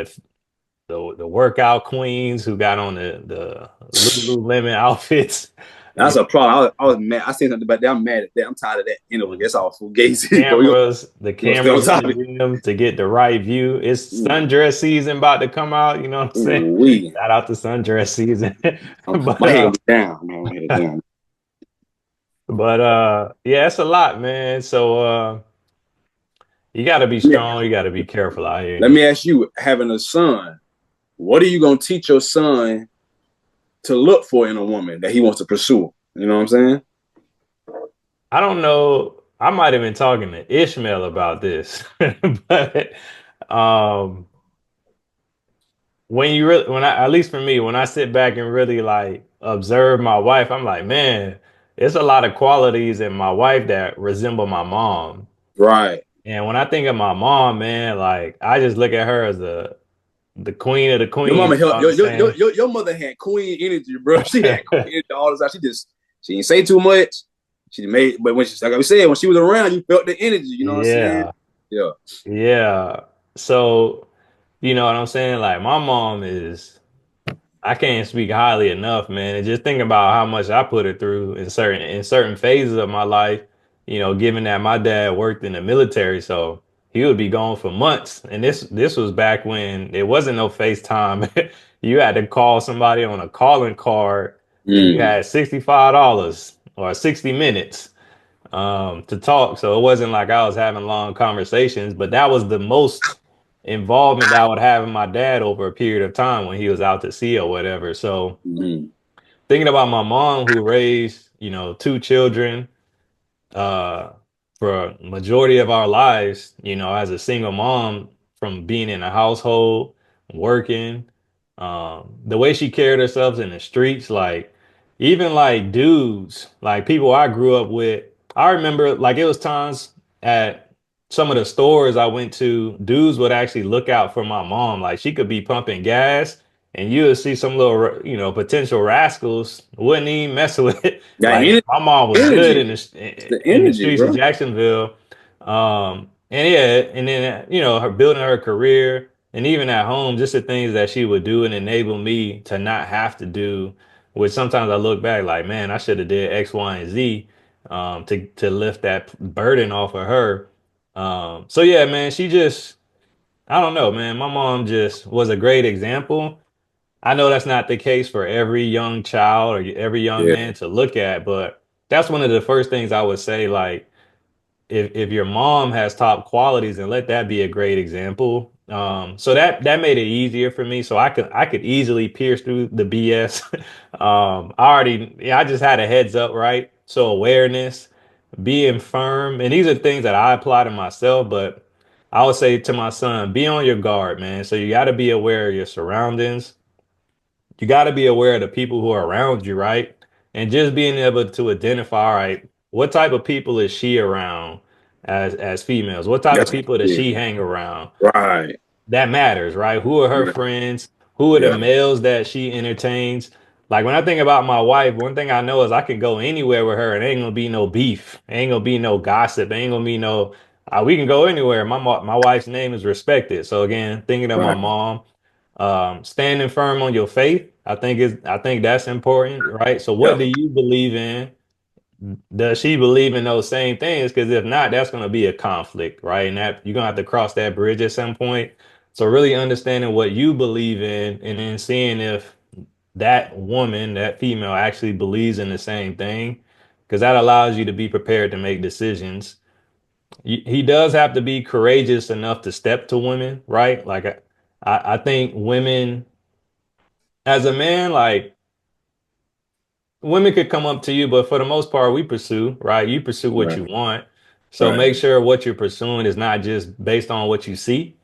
the workout queens who got on the Lululemon outfits. That's a problem. I was mad. I seen something about that. I'm mad at that. I'm tired of that. Anyway, that's all for gazy. But The we gonna stay on cameras in the topic. gym to get the right view. It's sundress season about to come out. You know what I'm saying? Ooh, we. Shout out to sundress season. But My head gonna be down. Man, my head down. yeah, it's a lot, man. So you got to be Yeah. strong. You got to be careful out here in Let these. me ask you, having a son, what are you gonna teach your son to look for in a woman that he wants to pursue? You know what I'm saying? I don't know. I might have been talking to Ishmael about this, but um, when I, at least for me, when I sit back and really like observe my wife, I'm like, man, it's a lot of qualities in my wife that resemble my mom. Right. And when I think of my mom, man, like I just look at her as the queen of the Your queens. mama, You know what I'm saying? your mother had queen energy, bro. She had queen energy all the time. She didn't say too much. She made, but when she, like I said, when she was around, you felt the energy. You know what I'm saying? Yeah, Yeah. yeah. So, you know what I'm saying? Like my mom is I can't speak highly enough, man. And just think about how much I put her through in certain phases of my life, given that my dad worked in the military, so he would be gone for months. And this was back when there wasn't no FaceTime. You had to call somebody on a calling card and you Mm. had $65 or 60 minutes to talk. So it wasn't like I was having long conversations, but that was the most involvement that I would have in my dad over a period of time when he was out to sea or whatever. So Mm. thinking about my mom who raised, two children, uh, for a majority of our lives, as a single mom from being in a household, working, the way she carried herself in the streets, like even like dudes, like people I grew up with, I remember like it was times at some of the stores I went to, dudes would actually look out for my mom. Like she could be pumping gas and you would see some little, potential rascals wouldn't even mess with it. That Like my mom was good energy. in It's the the energy, streets of bro. Jacksonville. And yeah, and then her building her career and even at home, just the things that she would do and enable me to not have to do, which sometimes I look back like, man, I should have did X, Y, and Z to lift that burden off of her. So yeah, man, I don't know, man. My mom just was a great example. I know that's not the case for every young child or every young Yeah. man to look at, but that's one of the first things I would say. Like, if your mom has top qualities, and let that be a great example. So that made it easier for me. So I could easily pierce through the BS. I just had a heads up, right? So awareness, being firm, and these are things that I apply to myself, but I would say to my son, be on your guard, man. So you got to be aware of your surroundings. You got to be aware of the people who are around you, right? And just being able to identify, all right, what type of people is she around as females? What type of That's people does yeah. she hang around? Right. That matters, right? Who are her Right. friends? Who are the Yeah. males that she entertains? Like when I think about my wife, one thing I know is I can go anywhere with her and ain't gonna be no beef, ain't gonna be no gossip, ain't gonna be no. We can go anywhere. My wife's name is respected. So again, thinking of my Right. mom, standing firm on your faith, I think that's important, right? So what do Yeah. you believe in? does she believe in those same things? Because if not, that's going to be a conflict, right? And that you're going to have to cross that bridge at some point. So really understanding what you believe in and then seeing if that woman, that female actually believes in the same thing, because that allows you to be prepared to make decisions. He does have to be courageous enough to step to women, right? Like I think women, as a man, like women could come up to you, but for the most part, we pursue, right? You pursue what Right. you want. So Right. make sure what you're pursuing is not just based on what you see.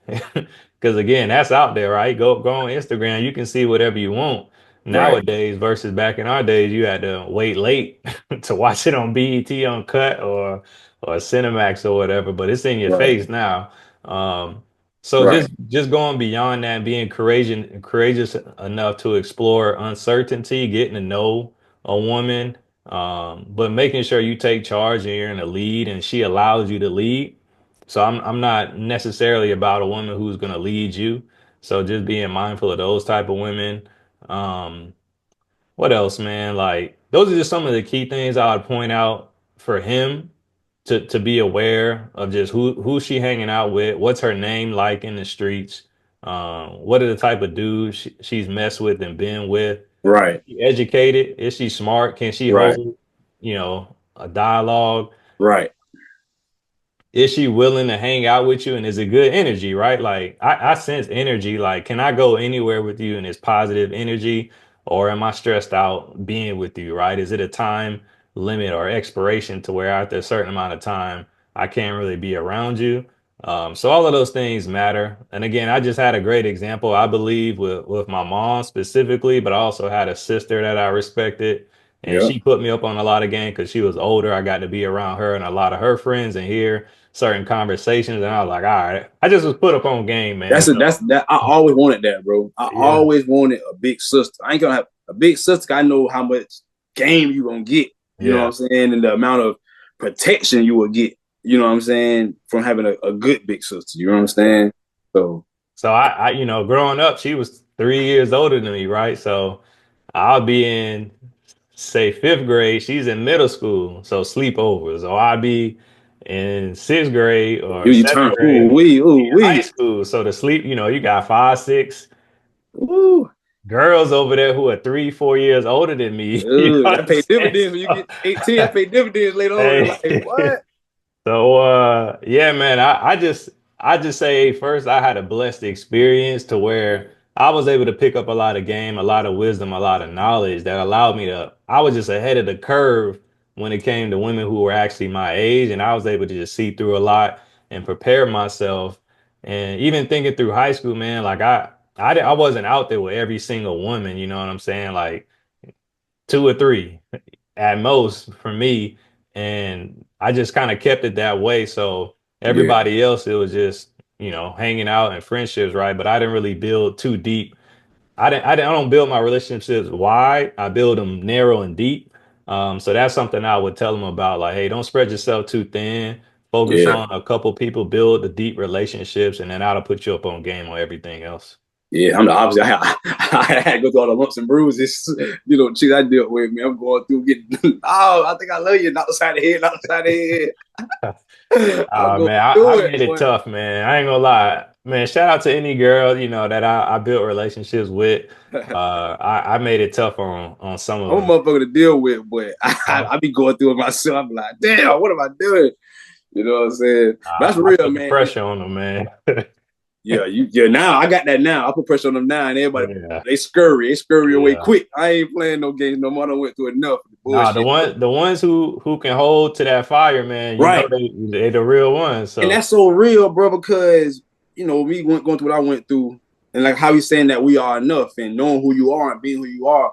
Because again, that's out there, right? Go on Instagram, you can see whatever you want Right. nowadays versus back in our days, you had to wait late to watch it on BET Uncut or Cinemax or whatever, but it's in your Right. face now. Um, so Right. just going beyond that, being courageous enough to explore uncertainty, getting to know a woman, but making sure you take charge and you're in the lead and she allows you to lead. So I'm not necessarily about a woman who's gonna lead you. So just being mindful of those type of women. Um, what else, man? Like those are just some of the key things I would point out for him to be aware of just who's she hanging out with, what's her name like in the streets, what are the type of dudes she's messed with and been with. Right. She educated? Is she smart? Can she Right. hold, a dialogue? Right. Is she willing to hang out with you and is it good energy, right? Like I sense energy. Like, can I go anywhere with you and it's positive energy? Or am I stressed out being with you, right? Is it a time limit or expiration to where after a certain amount of time I can't really be around you? So all of those things matter. And again, I just had a great example, I believe, with my mom specifically, but I also had a sister that I respected. And Yep. she put me up on a lot of game because she was older. I got to be around her and a lot of her friends and hear certain conversations, and I was like, all right, I just was put up on game, man. That's So that. I always wanted that, bro. I yeah, always wanted a big sister. I ain't gonna have a big sister. I know how much game you gonna get. You know what yeah. I'm saying, and the amount of protection you will get. You know what I'm saying, from having a good big sister. You know what I'm saying. So So growing up, she was 3 years older than me, right? So I'll be in, say, fifth grade. She's in middle school, so sleepovers. Or I'll be in sixth grade or you turn seventh grade ooh in high wee school. So to sleep, you got five, six ooh. girls over there who are 3, 4 years older than me. You know Ooh, what that I'm pay dividends when you get 18. That saying? pay dividends later on in life. Hey. What? So yeah, man, I just say first I had a blessed experience to where I was able to pick up a lot of game, a lot of wisdom, a lot of knowledge that allowed me to I was just ahead of the curve when it came to women who were actually my age, and I was able to just see through a lot and prepare myself. And even thinking through high school, man, like I wasn't out there with every single woman, you know what I'm saying? Like two or three at most for me. And I just kind of kept it that way. So Yeah, everybody else, it was just, hanging out and friendships, right? But I didn't really build too deep. I don't build my relationships wide. I build them narrow and deep. So that's something I would tell them about. Like, hey, don't spread yourself too thin. Focus yeah, on a couple people, build the deep relationships, and then that'll put you up on game on everything else. yeah. I'm the opposite. I had to go through all the lumps and bruises. You know, chicks I dealt with me. I'm going through getting. Oh, I think I love you. Not the side of the head. Not the side of the head. I'm going Man, I through it, made it boy. tough, man. I ain't gonna lie. Man, shout out to any girl, that I built relationships with. I made it tough on some I'm of a them. motherfucker to deal with, but Uh, I be going through it myself. I'm like, damn, what am I doing? You know what I'm saying? But that's I real, put the man. pressure on them, man. Yeah. Now I got that now. I put pressure on them now, and everybody Yeah, they scurry away yeah. quick. I ain't playing no games no more. I done went through enough of the Nah, bullshit. the ones who can hold to that fire, man, Right. they the real ones. And So that's so real, bro, because me going through what I went through, and like how he's saying that we are enough and knowing who you are and being who you are,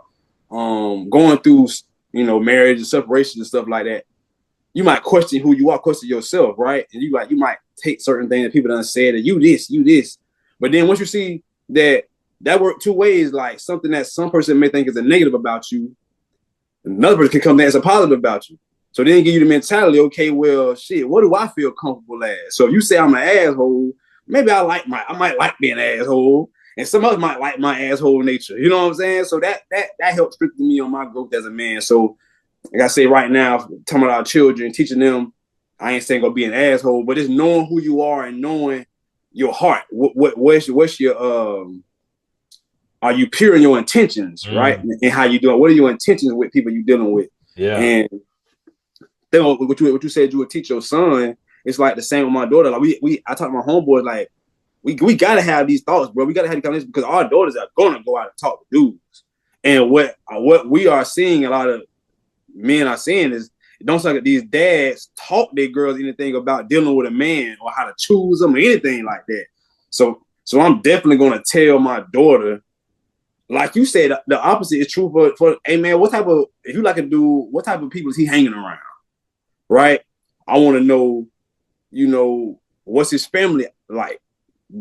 going through marriage and separation and stuff like that. You might question who you are, question yourself, right? And you might take certain things that people done said that you this, but then once you see that work two ways, like something that some person may think is a negative about you, another person can come there as a positive about you. So then give you the mentality, okay, well, shit, what do I feel comfortable as? So if you say I'm an asshole, maybe I might like being an asshole, and some others might like my asshole nature. You know what I'm saying? So that helps strengthen me on my growth as a man. So like I say right now, talking about our children, teaching them, I ain't saying go be an asshole, but it's knowing who you are and knowing your heart. What's your are you pure in your intentions, right? Mm, And how you doing? What are your intentions with people you dealing with? yeah. And then what you said you would teach your son, it's like the same with my daughter. Like I talk to my homeboys like we gotta have these thoughts, bro. We gotta have these conversations because our daughters are gonna go out and talk to dudes. And what we are seeing, a lot of men are seeing is it don't sound like these dads talk their girls anything about dealing with a man or how to choose them or anything like that. So I'm definitely gonna tell my daughter, like you said, the opposite is true for hey man, what type of if you like a dude, what type of people is he hanging around? Right? I want to know, what's his family like?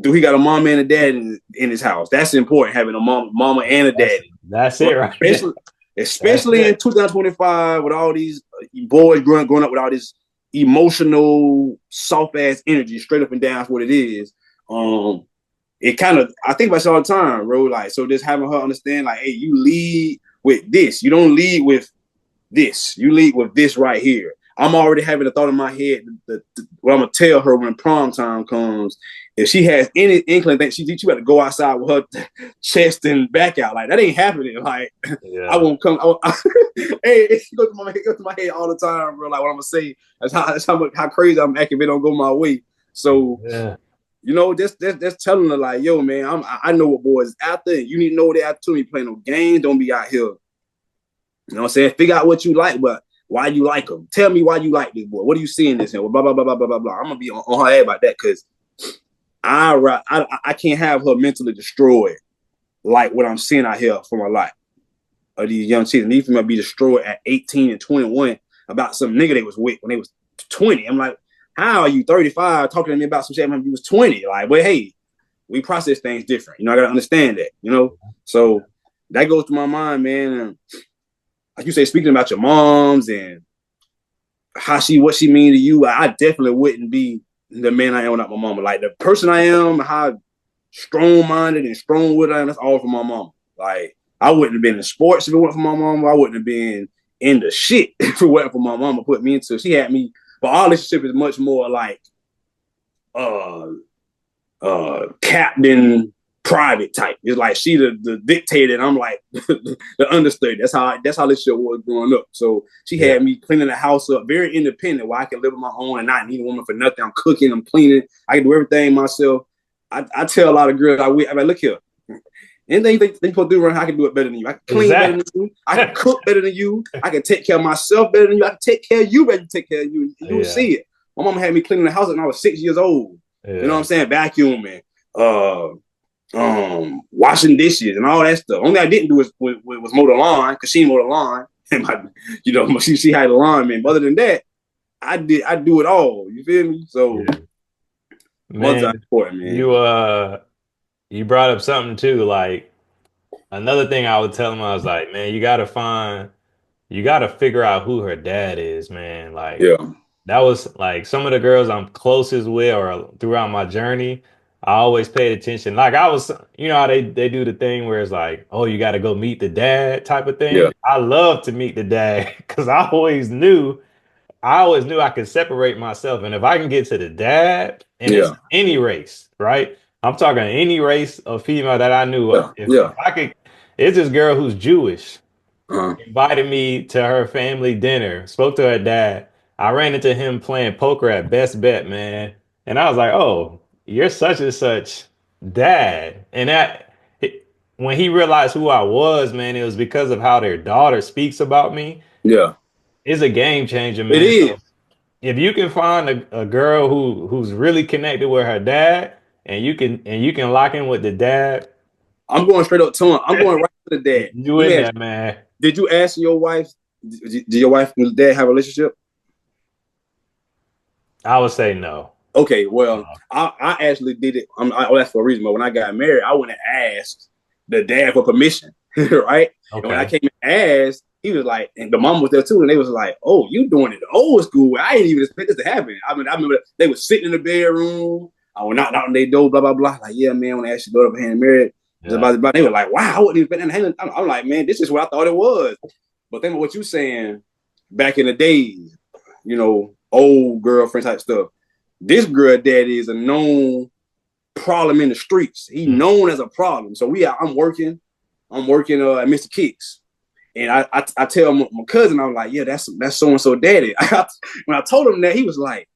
Do he got a mom and a dad in his house? That's important, having a mama and a That's daddy. that's it But right there. That's especially in it. 2025 with all these boys growing up with all this emotional soft ass energy straight up and down for what it is. It kind of I think about it all the time, bro. Like, so just having her understand, like, hey, you lead with this. You don't lead with this. You lead with this right here. I'm already having a thought in my head what I'm gonna tell her when prom time comes. If she has any inkling that she got to go outside with her chest and back out, like that ain't happening. Like I Yeah. won't come. Hey, it goes to my head all the time, bro. Like what I'm gonna say. That's how crazy I'm acting if it don't go my way. So Yeah. just telling her like, yo, man, I know what boys is out there. You need to know what they out to me. Playing no games. Don't be out here. You know what I'm saying? Figure out what you like, but why you like them. Tell me why you like this boy. What are you seeing this in? Blah, blah, blah, blah, blah, blah, blah. I'm going to be on her head about that because I can't have her mentally destroyed like what I'm seeing out here for my life of these young chicks. And these might be destroyed at 18 and 21 about some nigga they was with when they was 20. I'm like, how are you 35 talking to me about some shit when you was 20? Like, but hey, we process things different. I got to understand that. So that goes to my mind, man. And like you say, speaking about your moms and what she mean to you, I definitely wouldn't be the man I am without my mama. Like the person I am, how strong minded and strong with I am, that's all for my mama. Like I wouldn't have been in sports if it wasn't for my mama. I wouldn't have been in the shit if it wasn't for my mama put me into. She had me, but our relationship is much more like uh captain private type. It's like she the dictator and I'm like the understudy. That's how this shit was growing up. So she Yeah. had me cleaning the house up, very independent, where I can live on my own and not need a woman for nothing. I'm cooking, I'm cleaning, I can do everything myself. I tell a lot of girls, I'm like, look here. Anything you think supposed to do I can do it better than you. I can clean better than Exactly. you. I can cook better than you. I can take care of myself better than you. I can take care of you better than you take care of you. You will Yeah. see it. My mama had me cleaning the house when I was 6 years old. You know what I'm Yeah. saying? Vacuuming, uh, washing dishes and all that stuff. Only I didn't do was mow the lawn because she mowed the lawn. And she had a lawn, man. But other than that, I do it all. You feel me? So Yeah. mothers are Man, important, man. you brought up something too, like another thing I would tell him, I was like, man, you gotta figure out who her dad is, man. Like Yeah, that was like some of the girls I'm closest with or throughout my journey, I always paid attention. Like I was, how they do the thing where it's like, oh, you gotta go meet the dad type of yeah, thing. I love to meet the dad because I always knew I could separate myself. And if I can get to the dad, and it's yeah, any race, right? I'm talking any race of female that I knew. yeah, If yeah. I could, it's this girl who's Jewish Uh-huh. invited me to her family dinner, spoke to her dad. I ran into him playing poker at Best Bet, man. And I was like, oh, you're such and such dad. And when he realized who I was, man, it was because of how their daughter speaks about me. Yeah. It's a game changer, It man. So is. if you can find a girl who's really connected with her dad and you can lock in with the dad, I'm going straight up to him. I'm going right to the dad. you Let in me ask there, man. you, did you ask your wife, did your wife and dad have a relationship? I would say no. Okay, well, I actually did it. That's for a reason. But when I got married, I went and asked the dad for permission, right? And when I Okay. came and asked, he was like, and the mom was there too, and they was like, "Oh, you doing it the old school way. I didn't even expect this to happen." I remember they was sitting in the bedroom. I went knocked on their door, blah blah blah. Like, yeah, man, when I asked your daughter for hand married, Yeah. they were like, "Wow, I wouldn't even been in hand." I'm like, man, this is what I thought it was. But think of what you saying. back in the days, old girlfriend type stuff. This girl daddy is a known problem in the streets. He Mm. known as a problem. So I'm working at Mr. Kicks. And I tell my cousin, I'm like, yeah, that's so and so daddy. When I told him that, he was like,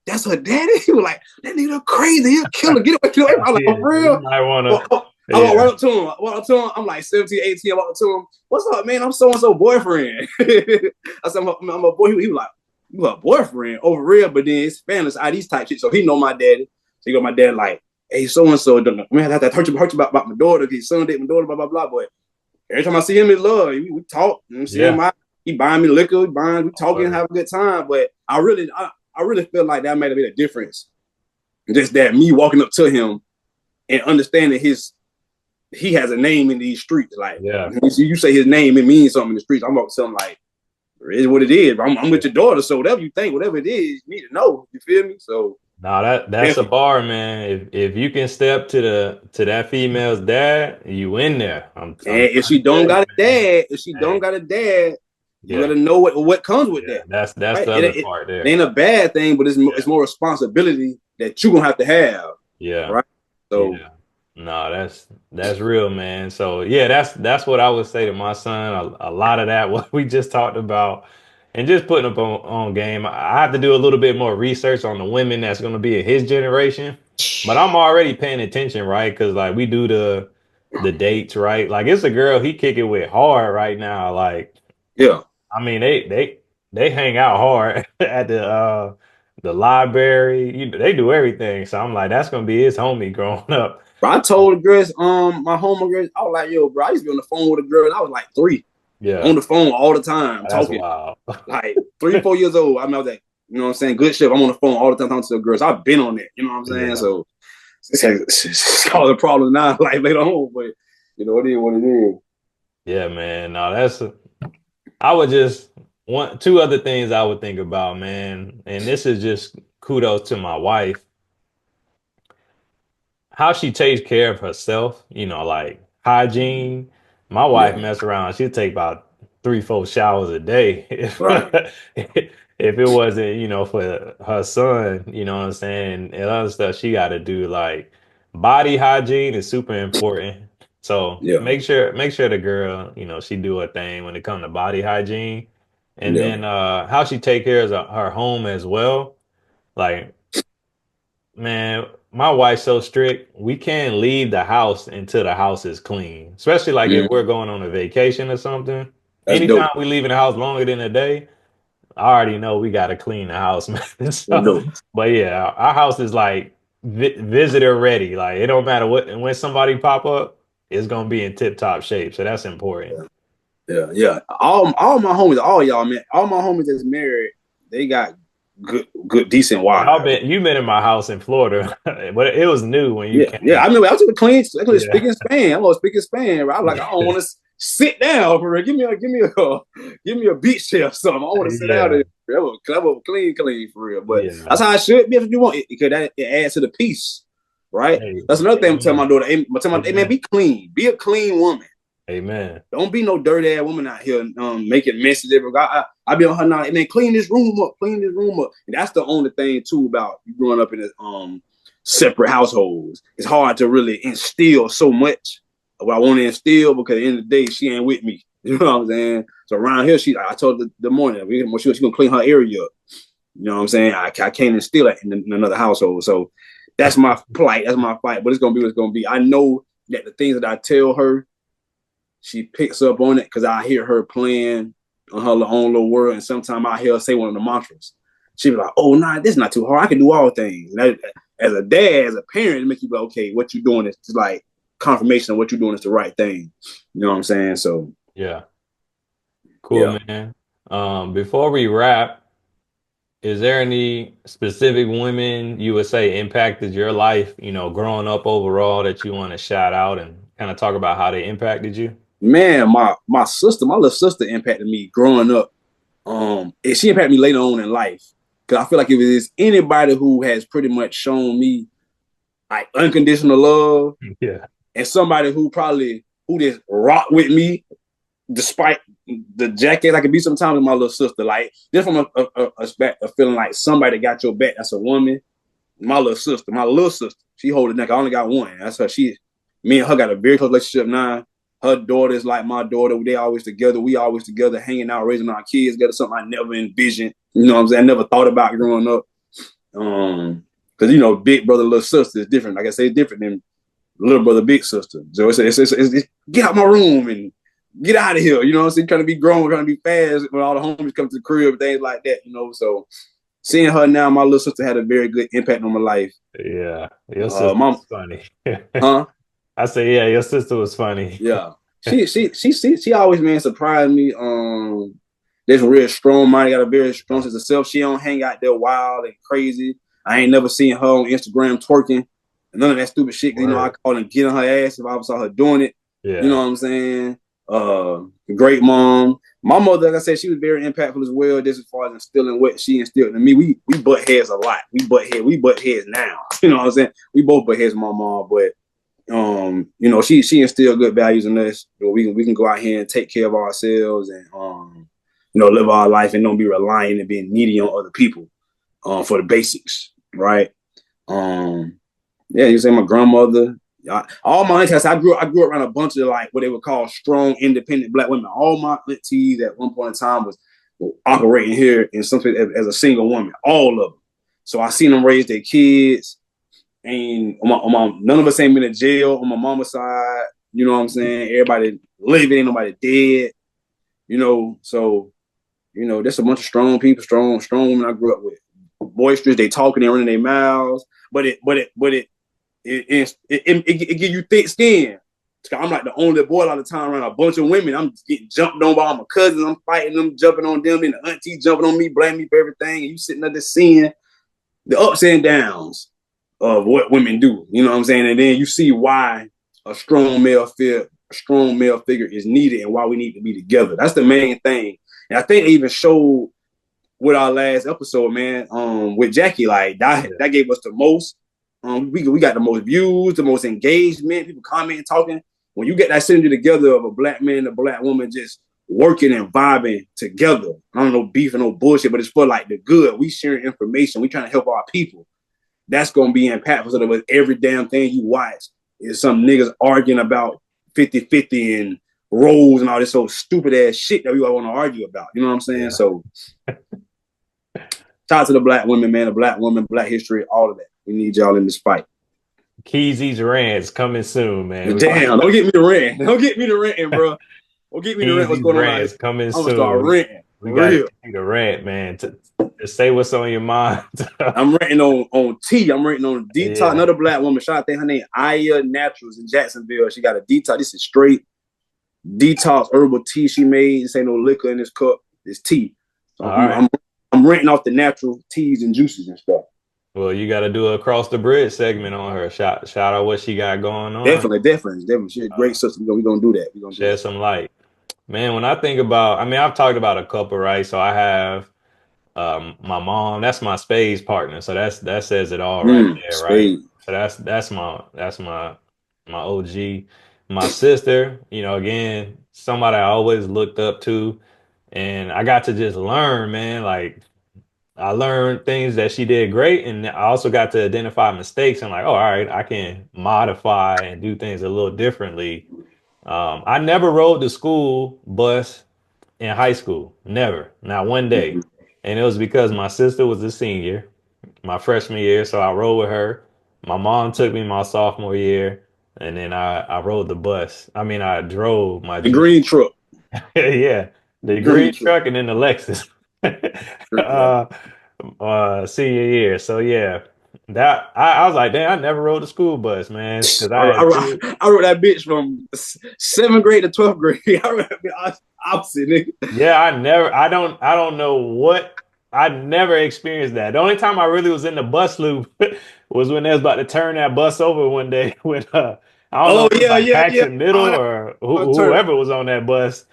that's her daddy. He was like, that nigga crazy, he'll kill her, get away, get away. I'm like, Yeah, oh, for you real. might wanna. I walk Yeah, right up to him. I walk up to him. I'm like 17, 18. I walk up to him. What's up, man? I'm so and so boyfriend. I said, I'm a boy. He was like, you a boyfriend over real, but then it's Spanish IDs type shit. So he know my daddy. So he got my dad like, hey, so and so, man, I have to hurt you about my daughter. His son date my daughter, blah blah blah. Boy, every time I see him, it's love. We talk. You know, see him yeah, out. He buying me liquor. We talking, word. have a good time. But I really feel like that made a bit of difference. Just that me walking up to him and understanding he has a name in these streets. Like Yeah, you say his name, it means something in the streets. I'm about to tell him like, it is what it is. I'm yeah. with your daughter, so whatever you think, whatever it is, you need to know. You feel me? So No, that's a definitely. bar, man. If you can step to that female's dad, you in there. And I'm if trying she to tell don't you, got a man. dad, if she don't Hey, got a dad, you yeah, gotta know what comes with yeah. that. That's Right? the It, other it, part it there. ain't a bad thing, but it's Yeah, more responsibility that you gonna have to have. yeah, Right? So yeah. No, that's real, man. So yeah, that's what I would say to my son. A lot of that what we just talked about, and just putting up on game. I have to do a little bit more research on the women that's going to be in his generation, but I'm already paying attention, right? Because like we do the dates, right? Like it's a girl he kick it with hard right now. Like yeah. I mean they hang out hard at the library. They do everything. So I'm like that's gonna be his homie growing up. Bro, I told the girls, my home girls, I was like, yo, bro, I used to be on the phone with a girl. And I was like 3, on Yeah. the phone all the time, That's talking. wild. Like 3, 4 years old. I was like, you know what I'm saying? Good shit. I'm on the phone all the time talking to the girls. I've been on that. You know what I'm saying? Yeah. So it's causing a problem now, like later on. But it is what it is. Yeah, man. No, I would just want two other things I would think about, man. And this is just kudos to my wife. How she takes care of herself, like hygiene. My wife Yeah. mess around, she'll take about 3, 4 showers a day. Right. If it wasn't, for her son, you know what I'm saying? And other stuff she gotta do, like body hygiene is super important. So Yeah. make sure the girl, she do her thing when it comes to body hygiene. And Yeah. then how she take care of her home as well. Like man, my wife's so strict. We can't leave the house until the house is clean. Especially like if we're Mm. going on a vacation or something. That's Anytime dope. we leave in the house longer than a day, I already know we got to clean the house, man. That's So, dope. but yeah, our house is like visitor ready. Like it don't matter when somebody pop up, it's gonna be in tip top shape. So that's important. Yeah. Yeah. All my homies, all y'all, man, all my homies that's married, they got good, decent wives. You've been in my house in Florida, but it was new when you Yeah, yeah. came. I remember I took the clean, Yeah, speak and span. I'm gonna speak and span. Right? I'm like, I don't want to sit down for real. Give me a beach chair or something. I want to sit down yeah, there. I'm clean for real. But yeah. that's how it should be if you want it, because it adds to the peace, right? Hey, That's another thing I'm telling my amen. daughter. Hey man, Amen. be clean. Be a clean woman. Amen. Don't be no dirty ass woman out here making messes everywhere. I be on her now. Hey, man, clean this room up. Clean this room up. And that's the only thing too about you growing up in a separate households. It's hard to really instill so much of what I want to instill because at the end of the day, she ain't with me. You know what I'm saying? So around here, I told her the morning, she gonna clean her area up. You know what I'm saying? I can't instill that in another household. So that's my plight. That's my fight. But it's gonna be what it's gonna be. I know that the things that I tell her, she picks up on it because I hear her playing on her own little world, and sometimes I hear her say one of the mantras. She be like, "Oh, nah, this is not too hard. I can do all things." And as a dad, as a parent, it makes you go, "Okay, what you're doing is just like confirmation of what you're doing is the right thing." You know what I'm saying? So, Yeah. Cool, yeah, man. Before we wrap, is there any specific women you would say impacted your life, growing up overall that you want to shout out and kind of talk about how they impacted you? man, my little sister impacted me growing up. And she impacted me later on in life because I feel like if it is anybody who has pretty much shown me like unconditional love Yeah. and somebody who just rock with me, despite the jackass I can be sometimes with my little sister. Like just from a feeling like somebody got your back. That's a woman. My little sister, she hold the neck. I only got one. That's her. Me and her got a very close relationship now. Her daughter is like my daughter. They always together. We always together, hanging out, raising our kids together. Something I never envisioned. You know what I'm saying? I never thought about growing up. Because big brother, little sister is different. Like I say, it's different than little brother, big sister. So it's get out my room and get out of here. You know what I'm saying? Trying to be grown, trying to be fast when all the homies come to the crib, things like that. So seeing her now, my little sister had a very good impact on my life. Yeah, your sister Mom, was funny. huh? I say, yeah, your sister was funny. Yeah. She always man surprised me. There's a real strong mind, got a very strong sense of self. She don't hang out there wild and crazy. I ain't never seen her on Instagram twerking and none of that stupid shit. I Word. call and get on her ass if I saw her doing it. You know Yeah. what I'm saying? Great mom. My mother, like I said, she was very impactful as well. Just as far as instilling what she instilled in me. We butt heads a lot. We butt heads now. You know what I'm saying? We both butt heads with my mom, but she instilled good values in us. We can go out here and take care of ourselves and live our life and don't be relying and being needy on other people for the basics, right? Yeah, you say my grandmother. All my aunties, I grew up around a bunch of like what they would call strong, independent black women. All my aunties at one point in time were operating here in something as a single woman. All of them. So I seen them raise their kids. And none of us ain't been in jail on my mama's side. You know what I'm saying? Everybody living, ain't nobody dead. So there's a bunch of strong people, strong women I grew up with. Boisterous, they talking, they running their mouths, but it give you thick skin. I'm like the only boy a lot of the time around a bunch of women. I'm getting jumped on by all my cousins. I'm fighting them, jumping on them, and the auntie jumping on me, blaming me for everything. And you sitting there just seeing the ups and downs of what women do. You know what I'm saying? And then you see why a strong male figure is needed and why we need to be together. That's the main thing. And I think they even showed with our last episode, man, with Jackie, like that Yeah. that gave us the most. We got the most views, the most engagement, people commenting, talking. When you get that synergy together of a black man and a black woman just working and vibing together, I don't know beef and no bullshit, but it's for like the good. We sharing information, we trying to help our people. That's gonna be impactful. So that every damn thing you watch is some niggas arguing about 50-50 and roles and all this old stupid ass shit that we all want to argue about. You know what I'm saying? Yeah. So shout out to the black women, man, the black woman, black history, all of that. We need y'all in this fight. Keezy's rants coming soon, man. We about Damn, don't get me to rant. Don't get me to ranting, bro. Don't get me to rant what's Keezy's going on out here. rants coming I'm gonna start soon. ranting We for got to real. get you to rant, man. To say what's on your mind. I'm ranting on T. I'm ranting on detox. Yeah. Another black woman. Shout out to her name, Aya Naturals in Jacksonville. She got a detox. This is straight detox herbal tea she made. This ain't no liquor in this cup. It's tea. So All I'm, right. I'm, I'm renting off the natural teas and juices and stuff. Well, you got to do a across the bridge segment on her. Shout out what she got going on. Definitely. She's a great sister. We're gonna do that. We're gonna do Shed that. some light. Man, when I think about, I mean, I've talked about a couple, right? So I have my mom, that's my spades partner. So that says it all right there, right? Spade. So that's my OG. My sister, again, somebody I always looked up to. And I got to just learn, man. Like I learned things that she did great, and I also got to identify mistakes and like, oh, all right, I can modify and do things a little differently. I never rode the school bus in high school, never, not one day, Mm-hmm. and it was because my sister was a senior my freshman year, so I rode with her. My mom took me my sophomore year, and then I rode the bus. I mean, I drove my The junior. green truck. Yeah, The the green green truck. truck and then the Lexus. Yeah. uh, Senior year. So yeah, that I was like, damn, I never rode a school bus, man, because I, I had two. I wrote that bitch from 7th grade to 12th grade. I wrote that bitch opposite, nigga. Yeah, I don't know what, I never experienced that. The only time I really was in the bus loop was when they was about to turn that bus over one day when I don't know Oh if it was yeah, like yeah, yeah. Paxton Middle Oh, or that turn. whoever was on that bus.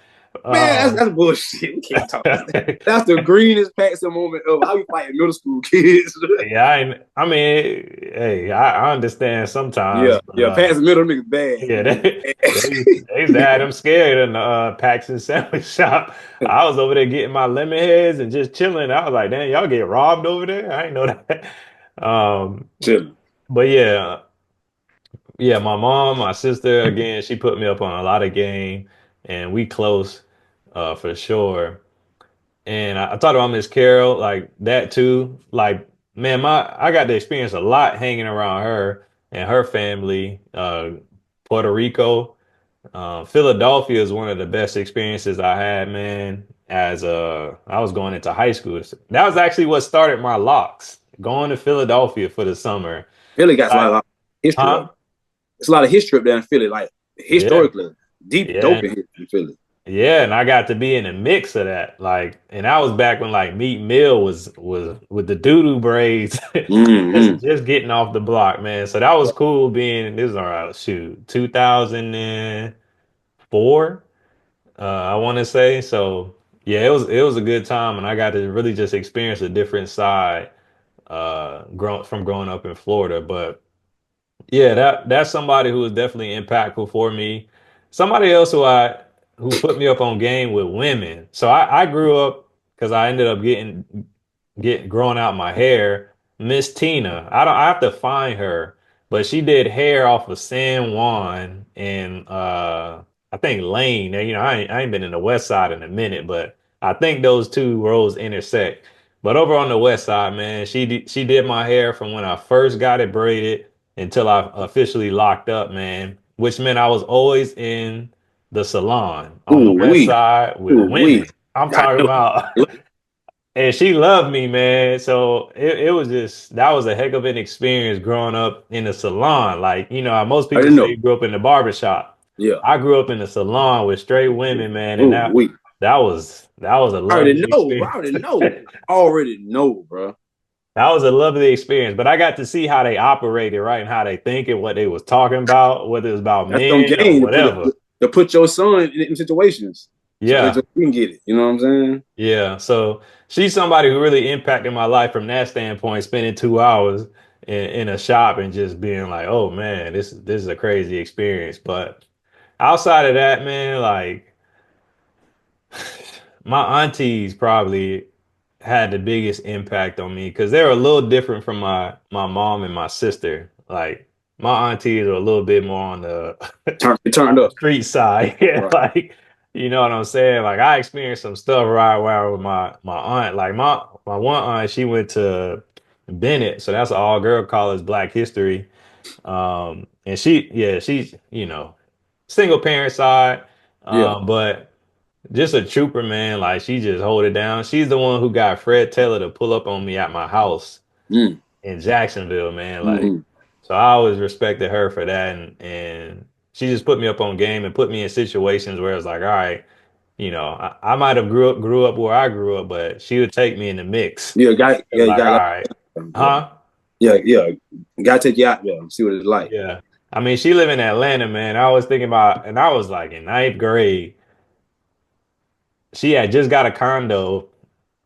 Man, Um, that's bullshit. We can't talk about that. That's the greenest Paxton moment of how you fight middle school kids. yeah, I mean, hey, I understand sometimes, Yeah, but yeah. Paxton middle niggas bad. yeah, they used to Niggas have them scared in the Paxton sandwich shop. bad. I was over there getting my lemon heads and just chilling. I was like, damn, y'all get robbed over there? I didn't know that. Um, Chilling. but yeah, yeah, my mom, my sister, again, she put me up on a lot of game, and we close, for sure. And I thought about Miss Carol like that too. Like, man, I got to experience a lot hanging around her and her family. Puerto Rico, Philadelphia is one of the best experiences I had, man. As I was going into high school, that was actually what started my locks. Going to Philadelphia for the summer. Philly got a lot I, of history huh? though. It's a lot of history up there in Philly, like Yeah, historically, deep yeah. dope in history in Philly. Yeah, and I got to be in the mix of that. Like, and I was back when like Meat Mill was with the doo-doo braids, Mm-hmm. just getting off the block, man. So that was cool being this is all right, shoot, 2004, I want to say. So yeah, it was a good time, and I got to really just experience a different side, growing up in Florida. But yeah, that's somebody who was definitely impactful for me. Somebody else who put me up on game with women. So I grew up because I ended up getting growing out my hair. Miss Tina, I have to find her, but she did hair off of San Juan and I think Lane. Now, I ain't been in the West Side in a minute, but I think those two roads intersect. But over on the West Side, man, she did my hair from when I first got it braided until I officially locked up, man, which meant I was always in the salon on the Ooh West wee, Side with ooh wee. women. I'm I talking know. about, I and she loved me, man. So it was just, that was a heck of an experience growing up in the salon. Like, how most people didn't say know. you grew up in the barbershop. Yeah. I grew up in the salon with straight women, man, and Ooh that wee. that was that was a I already lovely know. Bro. I experience. already know. I already know, bro. That was a lovely experience, but I got to see how they operated, right, and how they think and what they was talking about, whether it was about That's some men or game whatever. to put your son in situations so Yeah, you can get it. You know what I'm saying? yeah. So she's somebody who really impacted my life from that standpoint, spending 2 hours in a shop and just being like, oh man, this is a crazy experience. But outside of that, man, like my aunties probably had the biggest impact on me because they're a little different from my mom and my sister. Like my aunties are a little bit more on the It on turned the up. street side. Yeah, Right. like you know what I'm saying? Like I experienced some stuff right where with my aunt. Like my one aunt, she went to Bennett, so that's an all girl college, Black History. And she's single parent side. Yeah. But just a trooper, man. Like she just hold it down. She's the one who got Fred Taylor to pull up on me at my house Mm. in Jacksonville, man. Like, Mm-hmm. so I always respected her for that, and she just put me up on game and put me in situations where it's like, all right, I might have grew up where I grew up, but she would take me in the mix. Yeah. It's You like, all got. right, Yeah. huh? Yeah. Yeah. Got to take you out there and see what it's like. Yeah. I mean, she live in Atlanta, man. I was thinking about, and I was like in ninth grade. She had just got a condo,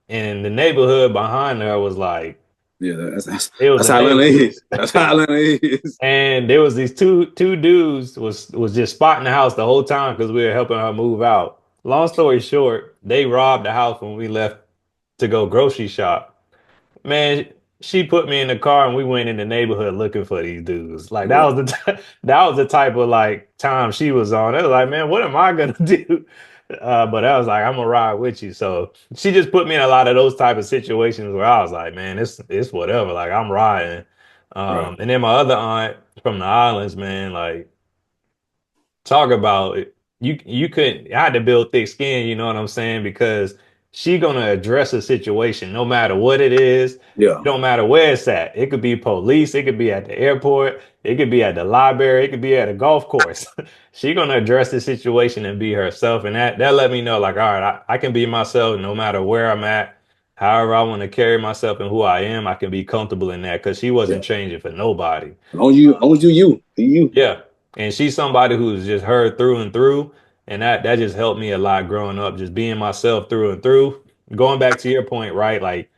and the neighborhood behind her was like Yeah. it was That's a how Atlanta neighborhood. is. That's how Atlanta is. And there was these two dudes was just spotting the house the whole time because we were helping her move out. Long story short, they robbed the house when we left to go grocery shop. Man, she put me in the car and we went in the neighborhood looking for these dudes. Like that Right. was that was the type of like time she was on. It was like, man, what am I gonna do? But I was like, I'm gonna ride with you. So she just put me in a lot of those type of situations where I was like, man, it's whatever. Like I'm riding. Right. And then my other aunt from the islands, man, like talk about it. You couldn't I had to build thick skin, you know what I'm saying? Because she gonna address a situation no matter what it is. Yeah. It don't matter where it's at. It could be police, it could be at the airport, it could be at the library, it could be at a golf course. She gonna address the situation and be herself. And that let me know, like, all right, I can be myself no matter where I'm at. However, I want to carry myself and who I am, I can be comfortable in that because she Yeah. wasn't changing for nobody. As long as you, do you. Yeah. And she's somebody who's just heard through and through. and that just helped me a lot growing up, just being myself through and through. Going back to your point, right? Like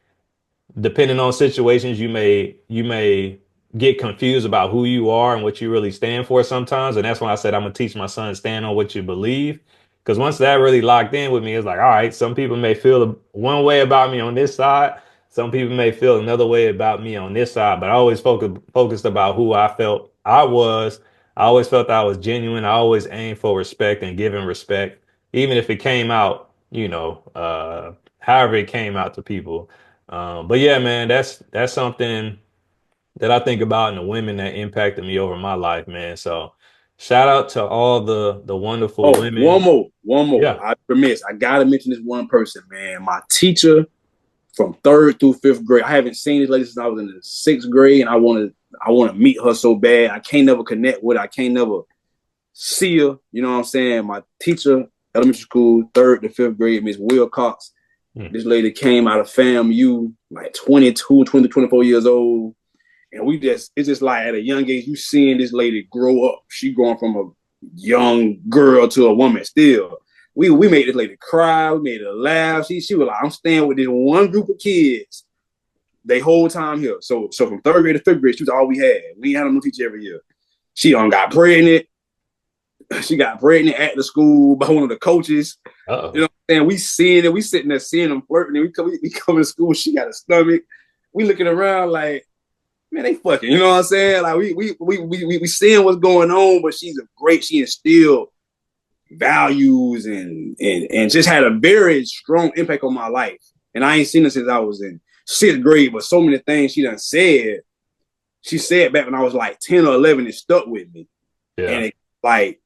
depending on situations, you may get confused about who you are and what you really stand for sometimes. And that's why I said I'm gonna teach my son stand on what you believe. Because once that really locked in with me, it's like, all right, some people may feel one way about me on this side, some people may feel another way about me on this side. But I always focused about who I felt I was. I always felt I was genuine. I always aimed for respect and giving respect, even if it came out, however it came out to people. But yeah, man, that's something that I think about in the women that impacted me over my life, man. So shout out to all the wonderful Oh, women. one more. Yeah. I remiss. I gotta mention this one person, man. My teacher from third through fifth grade. I haven't seen this lady since I was in the sixth grade, and I want to meet her so bad. I can't never connect with her. I can't never see her. You know what I'm saying? My teacher, elementary school, third to fifth grade, Miss Wilcox. Hmm. This lady came out of FAMU, like 22, 20, 24 years old. And it's just like at a young age, you seeing this lady grow up. She going from a young girl to a woman still. We made this lady cry. We made her laugh. She was like, I'm staying with this one group of kids they whole time here. So from third grade to fifth grade, she was all we had. We had a new teacher every year. She got pregnant. She got pregnant at the school by one of the coaches. You know Uh-oh. what I'm saying? We seeing it. We sitting there seeing them flirting. And we come to school. She got a stomach. We looking around like, man, they fucking. You know what I'm saying? Like we seeing what's going on, but she instilled values and just had a very strong impact on my life. And I ain't seen her since I was in sixth grade, but so many things she said back when I was like 10 or 11, it stuck with me. And Yeah. it like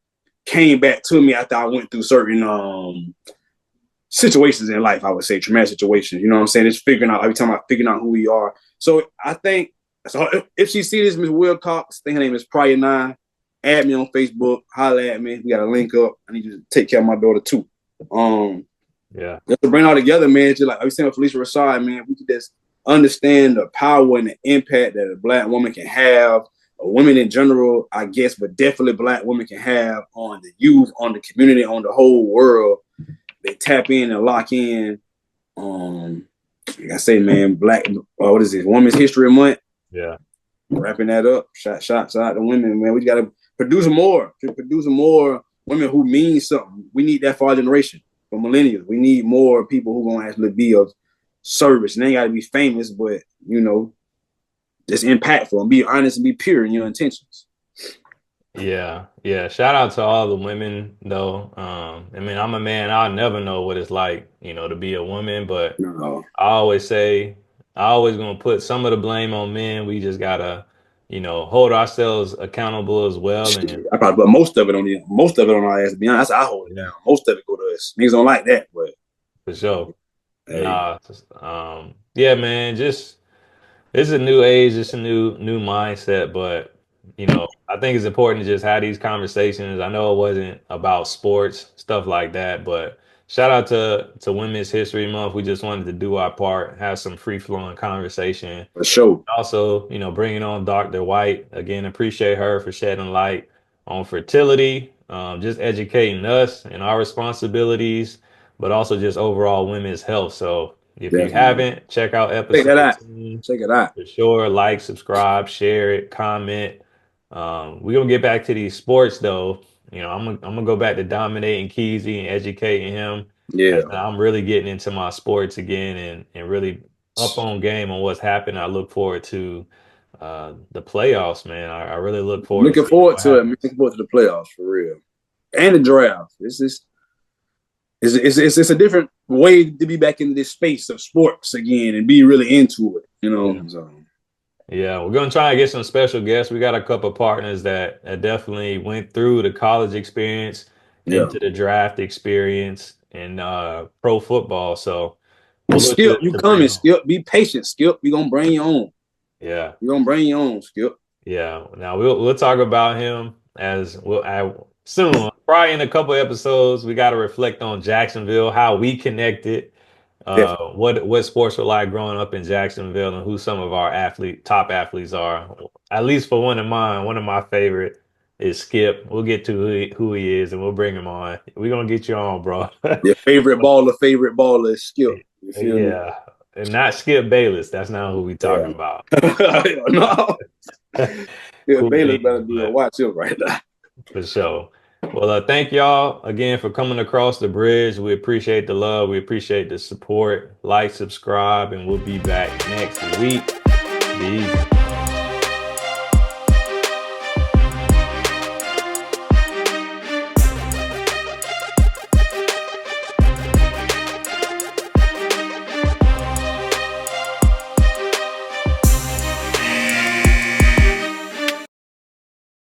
came back to me after I went through certain situations in life, I would say traumatic situations. You know what I'm saying? It's figuring out every time I figuring out who we are. So I think so if she see this, Miss Wilcox, I think her name is Prior Nine, add me on Facebook, holla at me. We got a link up. I need you to take care of my daughter too. Um Yeah. just to bring it all together, man, just like I was saying with Phylicia Rashad, man, we could just understand the power and the impact that a black woman can have, or women in general, I guess, but definitely black women can have on the youth, on the community, on the whole world. They tap in and lock in. Like I say, man, what is it? Women's History Month. Yeah. Wrapping that up. Shots out to women, man. We got to produce more women who mean something. We need that for our generation, for millennials. We need more people who gonna actually be of service. And they ain't got to be famous, but just impactful and be honest and be pure in your intentions. Yeah, yeah. Shout out to all the women though. I mean, I'm a man, I'll never know what it's like, to be a woman, but No, I always say I always gonna put some of the blame on men. We just gotta, hold ourselves accountable as well. shit. And I probably put most of it on our ass. To be honest, that's how I hold it yeah, down. Most of it go to us. Niggas don't like that, but for sure. hey, Yeah, man, just it's a new age, it's a new mindset, but I think it's important to just have these conversations. I know it wasn't about sports, stuff like that, but shout out to Women's History Month. We just wanted to do our part, have some free flowing conversation. for sure. Also, bringing on Dr. White again. Appreciate her for shedding light on fertility, just educating us and our responsibilities, but also just overall women's health. So if you Definitely. haven't, check out Check episode that out. 10 Check it out. for sure. Like, subscribe, share it, comment. We're gonna get back to these sports though. I'm gonna go back to dominating Keezy and educating him. Yeah. As I'm really getting into my sports again and really up on game on what's happening. I look forward to the playoffs, man. I really look forward to Looking seeing forward what to it, man. happens. Looking forward to the playoffs for real. And the draft. It's a different way to be back in this space of sports again and be really into it, Yeah. So Yeah, we're gonna try and get some special guests. We got a couple partners that definitely went through the college experience, yeah. into the draft experience, and pro football. So we'll look Skip, you to bring coming, on. Skip. Be patient, Skip. We gonna bring you on. Yeah. We gonna bring you on, Skip. Yeah, now we'll talk about him as soon. Probably in a couple episodes, we got to reflect on Jacksonville, how we connected, Definitely. what sports were like growing up in Jacksonville, and who some of our top athletes are. At least for one of my favorite. is Skip. We'll get to who he is, and we'll bring him on. We're gonna get you on, bro. Your favorite baller is Skip. You feel me? Yeah, and not Skip Bayless. That's not who we talking Yeah. about. No. Yeah, Cool Bayless better beans, be but watch him right now. for sure. Well, thank y'all again for coming across the bridge. We appreciate the love. We appreciate the support. Like, subscribe, and we'll be back next week. Be easy.